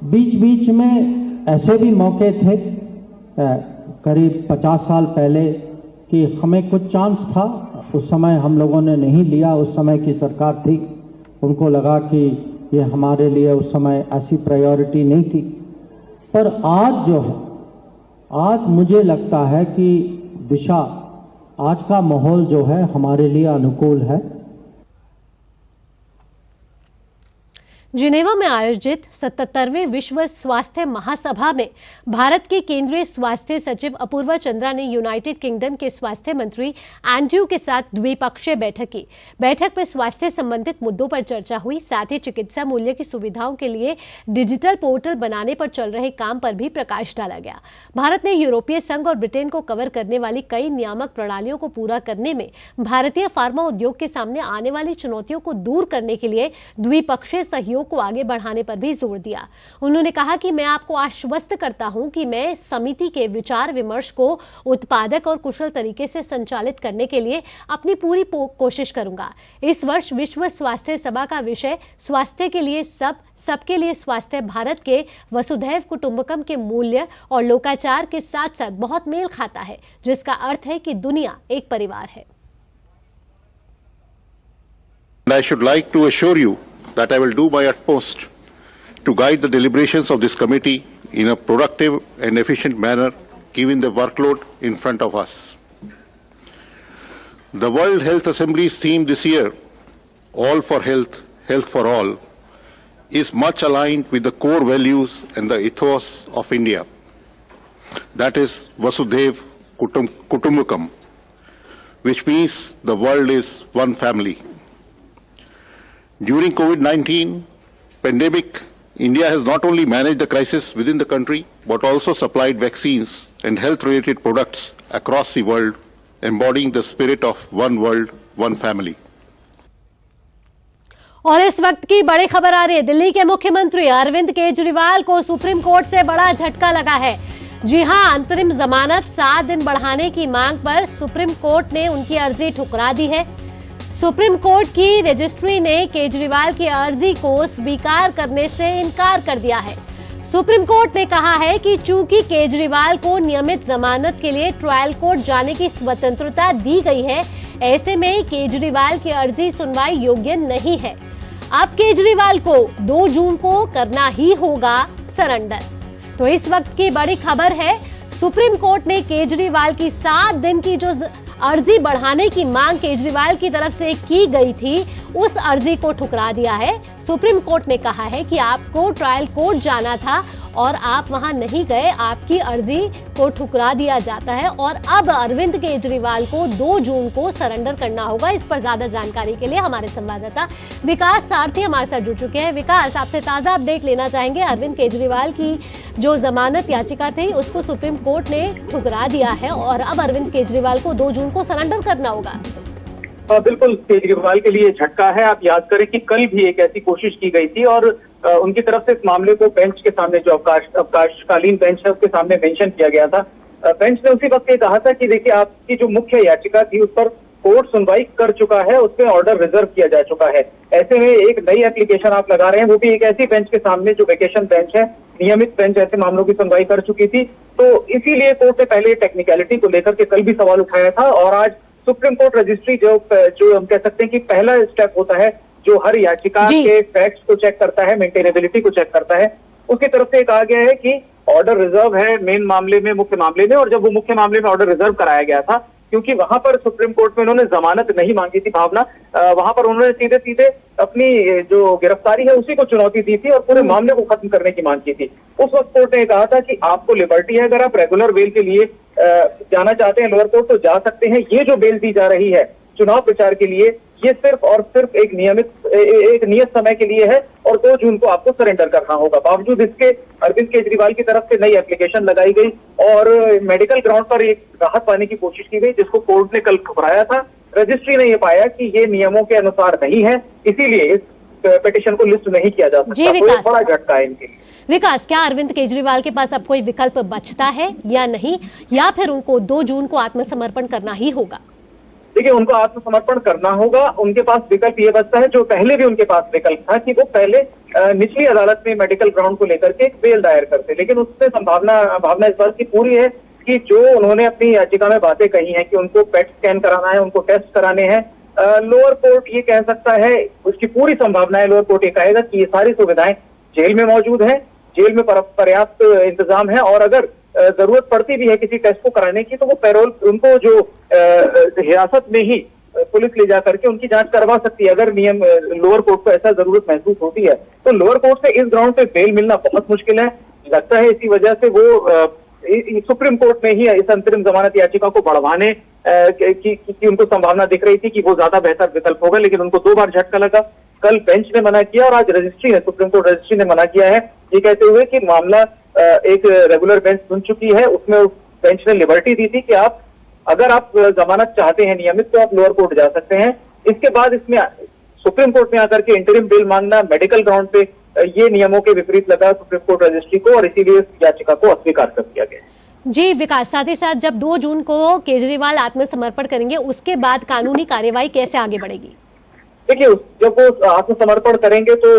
बीच बीच में ऐसे भी मौके थे करीब 50 साल पहले कि हमें कुछ चांस था, उस समय हम लोगों ने नहीं लिया। उस समय की सरकार थी, उनको लगा कि ये हमारे लिए उस समय ऐसी प्रायोरिटी नहीं थी। पर आज जो है, आज मुझे लगता है कि दिशा, आज का माहौल जो है हमारे लिए अनुकूल है। जिनेवा में आयोजित 77वें विश्व स्वास्थ्य महासभा में भारत के केंद्रीय स्वास्थ्य सचिव अपूर्वा चंद्रा ने यूनाइटेड किंगडम के स्वास्थ्य मंत्री एंड्रयू के साथ द्विपक्षीय बैठक की। बैठक में स्वास्थ्य संबंधित मुद्दों पर चर्चा हुई। साथ ही चिकित्सा मूल्य की सुविधाओं के लिए डिजिटल पोर्टल बनाने पर चल रहे काम पर भी प्रकाश डाला गया। भारत ने यूरोपीय संघ और ब्रिटेन को कवर करने वाली कई नियामक प्रणालियों को पूरा करने में भारतीय फार्मा उद्योग के सामने आने वाली चुनौतियों को दूर करने के लिए द्विपक्षीय सहयोग को आगे बढ़ाने पर भी जोर दिया। उन्होंने कहा कि मैं आपको आश्वस्त करता हूं कि मैं समिति के विचार विमर्श को उत्पादक और कुशल तरीके से संचालित करने के लिए अपनी पूरी कोशिश करूंगा। इस वर्ष विश्व स्वास्थ्य सभा का विषय स्वास्थ्य के लिए सबके लिए स्वास्थ्य भारत के वसुधैव कुटुंबकम के मूल्य और लोकाचार के साथ साथ बहुत मेल खाता है, जिसका अर्थ है कि दुनिया एक परिवार है। I should like to assure you that I will do my utmost to guide the deliberations of this committee in a productive and efficient manner, given the workload in front of us. The World Health Assembly's theme this year, All for Health, Health for All, is much aligned with the core values and the ethos of India. That is Vasudhaiv Kutumbakam, which means the world is one family. During COVID-19 pandemic, India has not only managed the crisis within the country, but also supplied vaccines and health-related products across the world, embodying the spirit of one world, one family. और इस वक्त की बड़ी खबर आ रही है, दिल्ली के मुख्यमंत्री अरविंद केजरीवाल को सुप्रीम कोर्ट से बड़ा झटका लगा है। जी हां, अंतरिम जमानत 7 दिन बढ़ाने की मांग पर सुप्रीम कोर्ट ने उनकी अर्जी ठुकरा दी है। सुप्रीम कोर्ट की रजिस्ट्री ने केजरीवाल की अर्जी को स्वीकार करने से इनकार कर दिया है। सुप्रीम कोर्ट ने कहा है कि चूंकि केजरीवाल को नियमित जमानत के लिए ट्रायल कोर्ट जाने की स्वतंत्रता दी गई है, ऐसे में केजरीवाल की अर्जी सुनवाई योग्य नहीं है। अब केजरीवाल को 2 जून को करना ही होगा सरेंडर। तो इस वक्त की बड़ी खबर है, सुप्रीम कोर्ट ने केजरीवाल की 7 दिन की जो अर्जी बढ़ाने की मांग केजरीवाल की तरफ से की गई थी, उस अर्जी को ठुकरा दिया है। सुप्रीम कोर्ट ने कहा है कि आपको ट्रायल कोर्ट जाना था और आप वहां नहीं गए, आपकी अर्जी को ठुकरा दिया जाता है और अब अरविंद केजरीवाल को 2 जून को सरेंडर करना होगा। इस पर ज्यादा जानकारी के लिए हमारे संवाददाता विकास सारथी हमारे साथ जुड़ चुके हैं। विकास, आपसे ताजा अपडेट लेना चाहेंगे। अरविंद केजरीवाल की जो जमानत याचिका थी उसको सुप्रीम कोर्ट ने ठुकरा दिया है और अब अरविंद केजरीवाल को 2 जून को सरेंडर करना होगा। बिल्कुल, केजरीवाल के लिए झटका है। आप याद करें कि कल भी एक ऐसी कोशिश की गई थी और उनकी तरफ से इस मामले को बेंच के सामने, जो अवकाशकालीन बेंच है उसके सामने मेंशन किया गया था। बेंच ने उसी वक्त ये कहा था कि देखिए, आपकी जो मुख्य याचिका थी उस पर कोर्ट सुनवाई कर चुका है, उसमें ऑर्डर रिजर्व किया जा चुका है। ऐसे में एक नई एप्लीकेशन आप लगा रहे हैं, वो भी एक ऐसी बेंच के सामने जो वेकेशन बेंच है, नियमित बेंच ऐसे मामलों की सुनवाई कर चुकी थी। तो इसीलिए कोर्ट ने पहले टेक्निकलिटी को लेकर के कल भी सवाल उठाया था और आज सुप्रीम कोर्ट रजिस्ट्री जो हम कह सकते हैं कि पहला स्टेप होता है, जो हर याचिका के फैक्ट्स को चेक करता है, मेंटेनेबिलिटी को चेक करता है, उसकी तरफ से कहा गया है कि ऑर्डर रिजर्व है मेन मामले में, मुख्य मामले में। और जब वो मुख्य मामले में ऑर्डर रिजर्व कराया गया था, क्योंकि वहां पर सुप्रीम कोर्ट में उन्होंने जमानत नहीं मांगी थी भावना, वहां पर उन्होंने सीधे सीधे अपनी जो गिरफ्तारी है उसी को चुनौती दी थी और पूरे मामले को खत्म करने की मांग की थी। उस वक्त कोर्ट ने कहा था कि आपको लिबर्टी है, अगर आप रेगुलर बेल के लिए जाना चाहते हैं लोअर कोर्ट तो जा सकते हैं। ये जो बेल दी जा रही है चुनाव प्रचार के लिए, ये सिर्फ और सिर्फ एक नियत समय के लिए है और 2 जून को आपको सरेंडर करना होगा। बावजूद इसके अरविंद केजरीवाल की तरफ से नई एप्लीकेशन लगाई गई और मेडिकल ग्राउंड पर एक राहत पाने की कोशिश की गई, जिसको कोर्ट ने कल ठुकराया था। रजिस्ट्री ने यह पाया कि ये नियमों के अनुसार नहीं है, इसीलिए इस पिटीशन को लिस्ट नहीं किया जा सकता। तो बड़ा झटका है इनके लिए। विकास, क्या अरविंद केजरीवाल के पास अब कोई विकल्प बचता है या नहीं, या फिर उनको 2 जून को आत्मसमर्पण करना ही होगा? देखिए, उनको आत्मसमर्पण करना होगा। उनके पास विकल्प ये बचता है, जो पहले भी उनके पास विकल्प था, कि वो पहले निचली अदालत में मेडिकल ग्राउंड को लेकर के एक बेल दायर करते, लेकिन उससे भावना इस बात की पूरी है कि जो उन्होंने अपनी याचिका में बातें कही हैं कि उनको पेट स्कैन कराना है, उनको टेस्ट कराने हैं, लोअर कोर्ट ये कह सकता है, उसकी पूरी संभावना है, लोअर कोर्ट ये कहेगा कि ये सारी सुविधाएं जेल में मौजूद है, जेल में पर्याप्त इंतजाम है और अगर जरूरत पड़ती भी है किसी टेस्ट को कराने की, तो वो पैरोल उनको जो हिरासत में ही पुलिस ले जा करके उनकी जांच करवा सकती है। अगर नियम लोअर कोर्ट को ऐसा जरूरत महसूस होती है तो लोअर कोर्ट से इस ग्राउंड पे बेल मिलना बहुत मुश्किल है। लगता है इसी वजह से वो सुप्रीम कोर्ट में ही इस अंतरिम जमानत याचिका को बढ़वाने की उनको संभावना दिख रही थी कि वो ज्यादा बेहतर विकल्प होगा, लेकिन उनको 2 बार झटका लगा। कल बेंच ने मना किया और आज रजिस्ट्री ने, सुप्रीम कोर्ट रजिस्ट्री ने मना किया है, ये कहते हुए कि मामला एक रेगुलर बेंच सुन चुकी है। उसमें बेंच ने लिबर्टी दी थी कि आप अगर आप जमानत चाहते हैं नियमित तो आप लोअर कोर्ट जा सकते हैं। इसके बाद इसमें सुप्रीम कोर्ट में आकर के इंटरिम बेल मांगना मेडिकल ग्राउंड पे ये नियमों के विपरीत लगा सुप्रीम कोर्ट रजिस्ट्री को और इसीलिए इस याचिका को अस्वीकार कर दिया गया। जी विकास, साथ ही साथ जब 2 जून को केजरीवाल आत्मसमर्पण करेंगे उसके बाद कानूनी कार्यवाही कैसे आगे बढ़ेगी? देखिए, जब वो आत्मसमर्पण करेंगे तो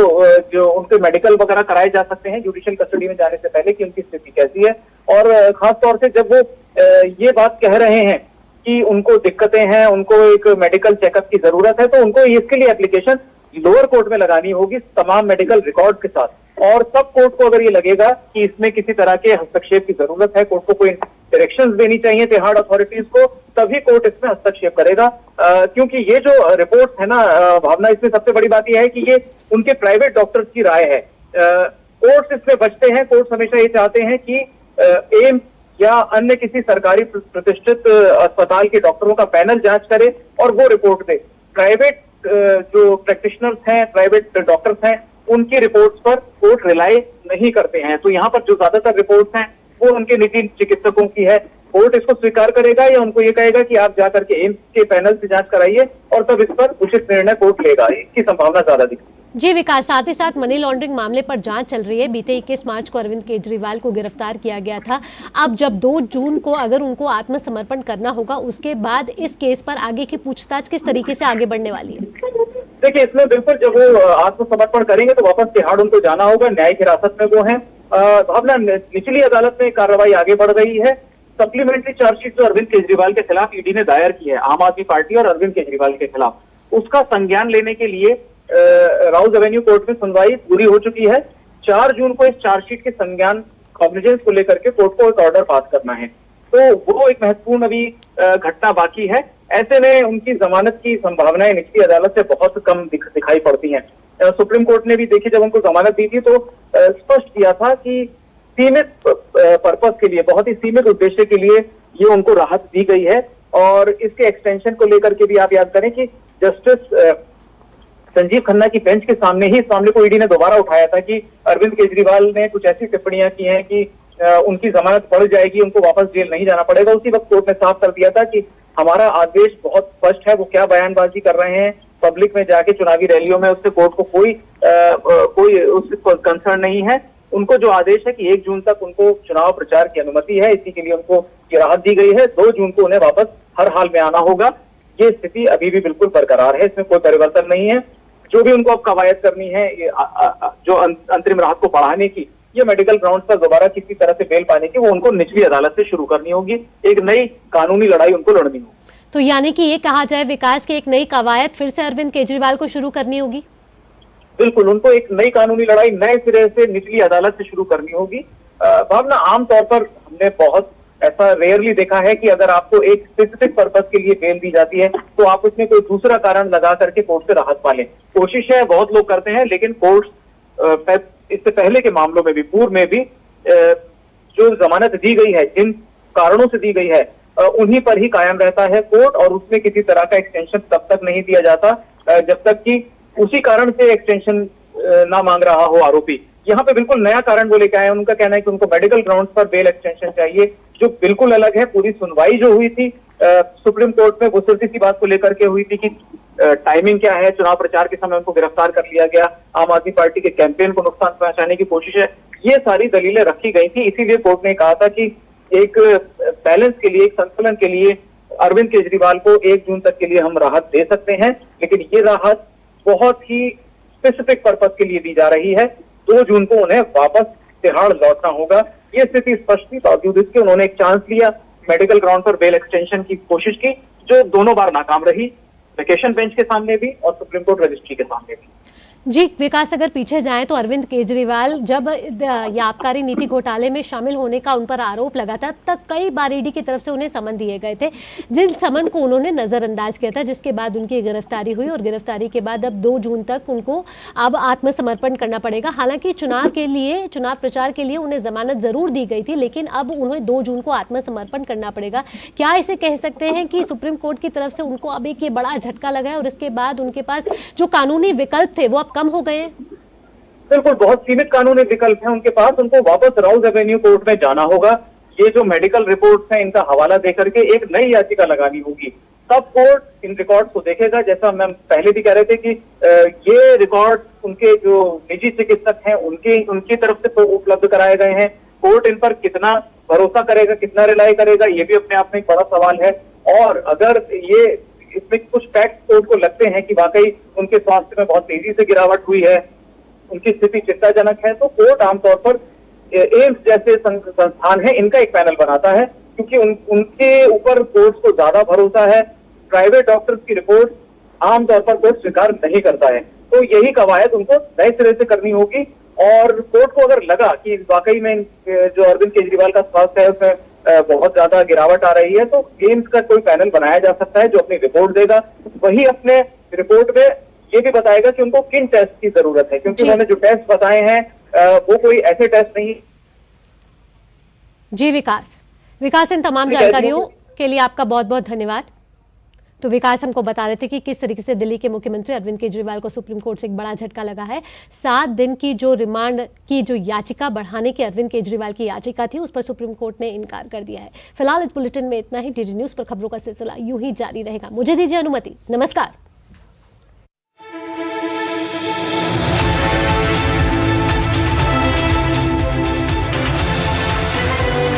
जो उनके मेडिकल वगैरह कराए जा सकते हैं जुडिशियल कस्टडी में जाने से पहले कि उनकी स्थिति कैसी है। और खास तौर से जब वो ये बात कह रहे हैं कि उनको दिक्कतें हैं, उनको एक मेडिकल चेकअप की जरूरत है, तो उनको इसके लिए एप्लीकेशन लोअर कोर्ट में लगानी होगी तमाम मेडिकल रिकॉर्ड के साथ। और तब कोर्ट को अगर ये लगेगा कि इसमें किसी तरह के हस्तक्षेप की जरूरत है, कोर्ट को कोई डायरेक्शंस देनी चाहिए तिहाड़ अथॉरिटीज को, तभी कोर्ट इसमें हस्तक्षेप करेगा। क्योंकि ये जो रिपोर्ट है ना भावना, इसमें सबसे बड़ी बात यह है कि ये उनके प्राइवेट डॉक्टर्स की राय है। कोर्ट्स इसमें बचते हैं, कोर्ट्स हमेशा ये चाहते हैं कि एम्स या अन्य किसी सरकारी प्रतिष्ठित अस्पताल के डॉक्टरों का पैनल जांच करे और वो रिपोर्ट दे। प्राइवेट जो प्रैक्टिशनर्स हैं, प्राइवेट डॉक्टर्स हैं, उनकी रिपोर्ट्स पर कोर्ट रिलाई नहीं करते हैं। तो यहाँ पर जो ज्यादातर रिपोर्ट्स हैं वो उनके निजी चिकित्सकों की है। कोर्ट इसको स्वीकार करेगा या उनको ये कहेगा कि आप जाकर के एम्स के पैनल से जांच कराइए और तब इस पर उचित निर्णय कोर्ट लेगा, इसकी संभावना ज्यादा दिखती है। जी विकास, साथ ही साथ मनी लॉन्ड्रिंग मामले पर जांच चल रही है। बीते 21 मार्च को अरविंद केजरीवाल को गिरफ्तार किया गया था। अब जब 2 जून को अगर उनको आत्मसमर्पण करना होगा, उसके बाद इस केस पर आगे की पूछताछ किस तरीके से आगे बढ़ने वाली है? देखिए, इसमें बिल्कुल जब वो आत्मसमर्पण करेंगे तो वापस तिहाड़ उनको जाना होगा, न्यायिक हिरासत में वो है। भावना, निचली अदालत में कार्रवाई आगे बढ़ रही है। सप्लीमेंट्री चार्जशीट जो अरविंद केजरीवाल के खिलाफ ईडी ने दायर की है, आम आदमी पार्टी और अरविंद केजरीवाल के खिलाफ, उसका संज्ञान लेने के लिए राउज एवेन्यू कोर्ट में सुनवाई पूरी हो चुकी है। 4 जून को इस चार्जशीट के संज्ञान कॉग्निजेंस को लेकर के कोर्ट को एक ऑर्डर पास करना है, तो वो एक महत्वपूर्ण अभी घटना बाकी है। ऐसे में उनकी जमानत की संभावनाएं निचली अदालत से बहुत कम दिखाई पड़ती हैं। सुप्रीम कोर्ट ने भी देखिए, जब उनको जमानत दी थी तो स्पष्ट किया था कि सीमित पर्पस के लिए, बहुत ही सीमित उद्देश्य के लिए ये उनको राहत दी गई है। और इसके एक्सटेंशन को लेकर के भी आप याद करें कि जस्टिस संजीव खन्ना की बेंच के सामने ही इस मामले को ईडी ने दोबारा उठाया था कि अरविंद केजरीवाल ने कुछ ऐसी टिप्पणियां की हैं कि उनकी जमानत बढ़ जाएगी, उनको वापस जेल नहीं जाना पड़ेगा। उसी वक्त कोर्ट ने साफ कर दिया था कि हमारा आदेश बहुत स्पष्ट है, वो क्या बयानबाजी कर रहे हैं पब्लिक में जाके चुनावी रैलियों में, उससे कोर्ट को कोई उससे कंसर्न नहीं है। उनको जो आदेश है कि 1 जून तक उनको चुनाव प्रचार की अनुमति है, इसी के लिए उनको ये राहत दी गई है। 2 जून को उन्हें वापस हर हाल में आना होगा। ये स्थिति अभी भी बिल्कुल बरकरार है, इसमें कोई परिवर्तन नहीं है। जो भी उनको अब कवायद करनी है जो अंतरिम राहत को बढ़ाने की, ये मेडिकल ग्राउंड पर दोबारा किसी तरह से बेल पाने की, वो उनको निचली अदालत से शुरू करनी होगी। एक नई कानूनी लड़ाई उनको लड़नी होगी। तो यानी कि ये कहा जाए विकास की एक नई कवायद फिर से अरविंद केजरीवाल को शुरू करनी होगी? बिल्कुल, उनको एक नई कानूनी लड़ाई नए सिरे से निचली अदालत से शुरू करनी होगी। भावना, आमतौर पर हमने बहुत ऐसा रेयरली देखा है कि अगर आपको एक स्पेसिफिक पर्पस के लिए बेल दी जाती है तो आप उसमें कोई दूसरा कारण लगा करके कोर्ट से राहत पा लें। कोशिश है, बहुत लोग करते हैं, लेकिन कोर्ट इससे पहले के मामलों में भी, पूर्व में भी जो जमानत दी गई है, जिन कारणों से दी गई है, उन्हीं पर ही कायम रहता है कोर्ट, और उसमें किसी तरह का एक्सटेंशन तब तक नहीं दिया जाता जब तक कि उसी कारण से एक्सटेंशन ना मांग रहा हो आरोपी। यहाँ पे बिल्कुल नया कारण वो लेके आए हैं। उनका कहना है कि उनको मेडिकल ग्राउंड्स पर बेल एक्सटेंशन चाहिए, जो बिल्कुल अलग है। पूरी सुनवाई जो हुई थी सुप्रीम कोर्ट में, वो सिर्फ इसी बात को लेकर के हुई थी कि टाइमिंग क्या है, चुनाव प्रचार के समय उनको गिरफ्तार कर लिया गया, आम आदमी पार्टी के कैंपेन को नुकसान पहुंचाने की कोशिश है, ये सारी दलीलें रखी गई थी। इसीलिए कोर्ट ने कहा था कि एक बैलेंस के लिए, एक संतुलन के लिए अरविंद केजरीवाल को 1 जून तक के लिए हम राहत दे सकते हैं, लेकिन ये राहत बहुत ही स्पेसिफिक पर्पस के लिए दी जा रही है। 2 जून को उन्हें वापस तिहाड़ लौटना होगा। ये स्थिति स्पष्ट थी, बावजूद इसके उन्होंने एक चांस लिया, मेडिकल ग्राउंड पर बेल एक्सटेंशन की कोशिश की, जो दोनों बार नाकाम रही, वेकेशन बेंच के सामने भी और सुप्रीम कोर्ट रजिस्ट्री के सामने भी। जी विकास, अगर पीछे जाएं तो अरविंद केजरीवाल जब ये आबकारी नीति घोटाले में शामिल होने का उन पर आरोप लगा था, तब कई बार ईडी की तरफ से उन्हें समन दिए गए थे, जिन समन को उन्होंने नजरअंदाज किया था, जिसके बाद उनकी गिरफ्तारी हुई और गिरफ्तारी के बाद अब 2 जून तक उनको अब आत्मसमर्पण करना पड़ेगा। हालांकि चुनाव प्रचार के लिए उन्हें जमानत जरूर दी गई थी, लेकिन अब उन्हें 2 जून को आत्मसमर्पण करना पड़ेगा। क्या इसे कह सकते हैं कि सुप्रीम कोर्ट की तरफ से उनको अब एक ये बड़ा झटका लगा है और इसके बाद उनके पास जो कानूनी विकल्प थे वो अब कम हो गए? बिल्कुल, बहुत सीमित कानूनी विकल्प हैं उनके पास। उनको वापस राउज एवेन्यू कोर्ट में जाना होगा। ये जो मेडिकल रिपोर्ट्स हैं इनका हवाला देकर के एक नई याचिका लगानी होगी, तब कोर्ट इन रिकॉर्ड्स को देखेगा। जैसा मैम पहले भी कह रहे थे कि ये रिकॉर्ड उनके जो निजी चिकित्सक हैं उनकी तरफ से तो उपलब्ध कराए गए हैं। कोर्ट इन पर कितना भरोसा करेगा, कितना रिलाई करेगा, ये भी अपने आप में एक बड़ा सवाल है। और अगर ये इसमें कुछ फैक्ट कोर्ट को लगते हैं कि वाकई उनके स्वास्थ्य में बहुत तेजी से गिरावट हुई है, उनकी स्थिति चिंताजनक है, तो कोर्ट आमतौर पर एम्स जैसे संस्थान है इनका एक पैनल बनाता है, क्योंकि उनके ऊपर कोर्ट को ज्यादा भरोसा है। प्राइवेट डॉक्टर्स की रिपोर्ट आमतौर पर कोर्ट स्वीकार नहीं करता है, तो यही कवायद उनको नए सिरे से करनी होगी। और कोर्ट को अगर लगा कि वाकई में जो अरविंद केजरीवाल का स्वास्थ्य है उसमें बहुत ज्यादा गिरावट आ रही है, तो एम्स का कोई पैनल बनाया जा सकता है जो अपनी रिपोर्ट देगा। वही अपने रिपोर्ट में ये भी बताएगा कि उनको किन टेस्ट की जरूरत है, क्योंकि उन्होंने जो टेस्ट बताए हैं वो कोई ऐसे टेस्ट नहीं। जी विकास इन तमाम जानकारियों के लिए आपका बहुत बहुत धन्यवाद। तो विकास हमको बता रहे थे कि किस तरीके से दिल्ली के मुख्यमंत्री अरविंद केजरीवाल को सुप्रीम कोर्ट से एक बड़ा झटका लगा है। 7 दिन की जो रिमांड की जो याचिका बढ़ाने की अरविंद केजरीवाल की याचिका थी, उस पर सुप्रीम कोर्ट ने इनकार कर दिया है। फिलहाल इस बुलेटिन में इतना ही। डीडी न्यूज पर खबरों का सिलसिला यूं ही जारी रहेगा। मुझे दीजिए अनुमति। नमस्कार।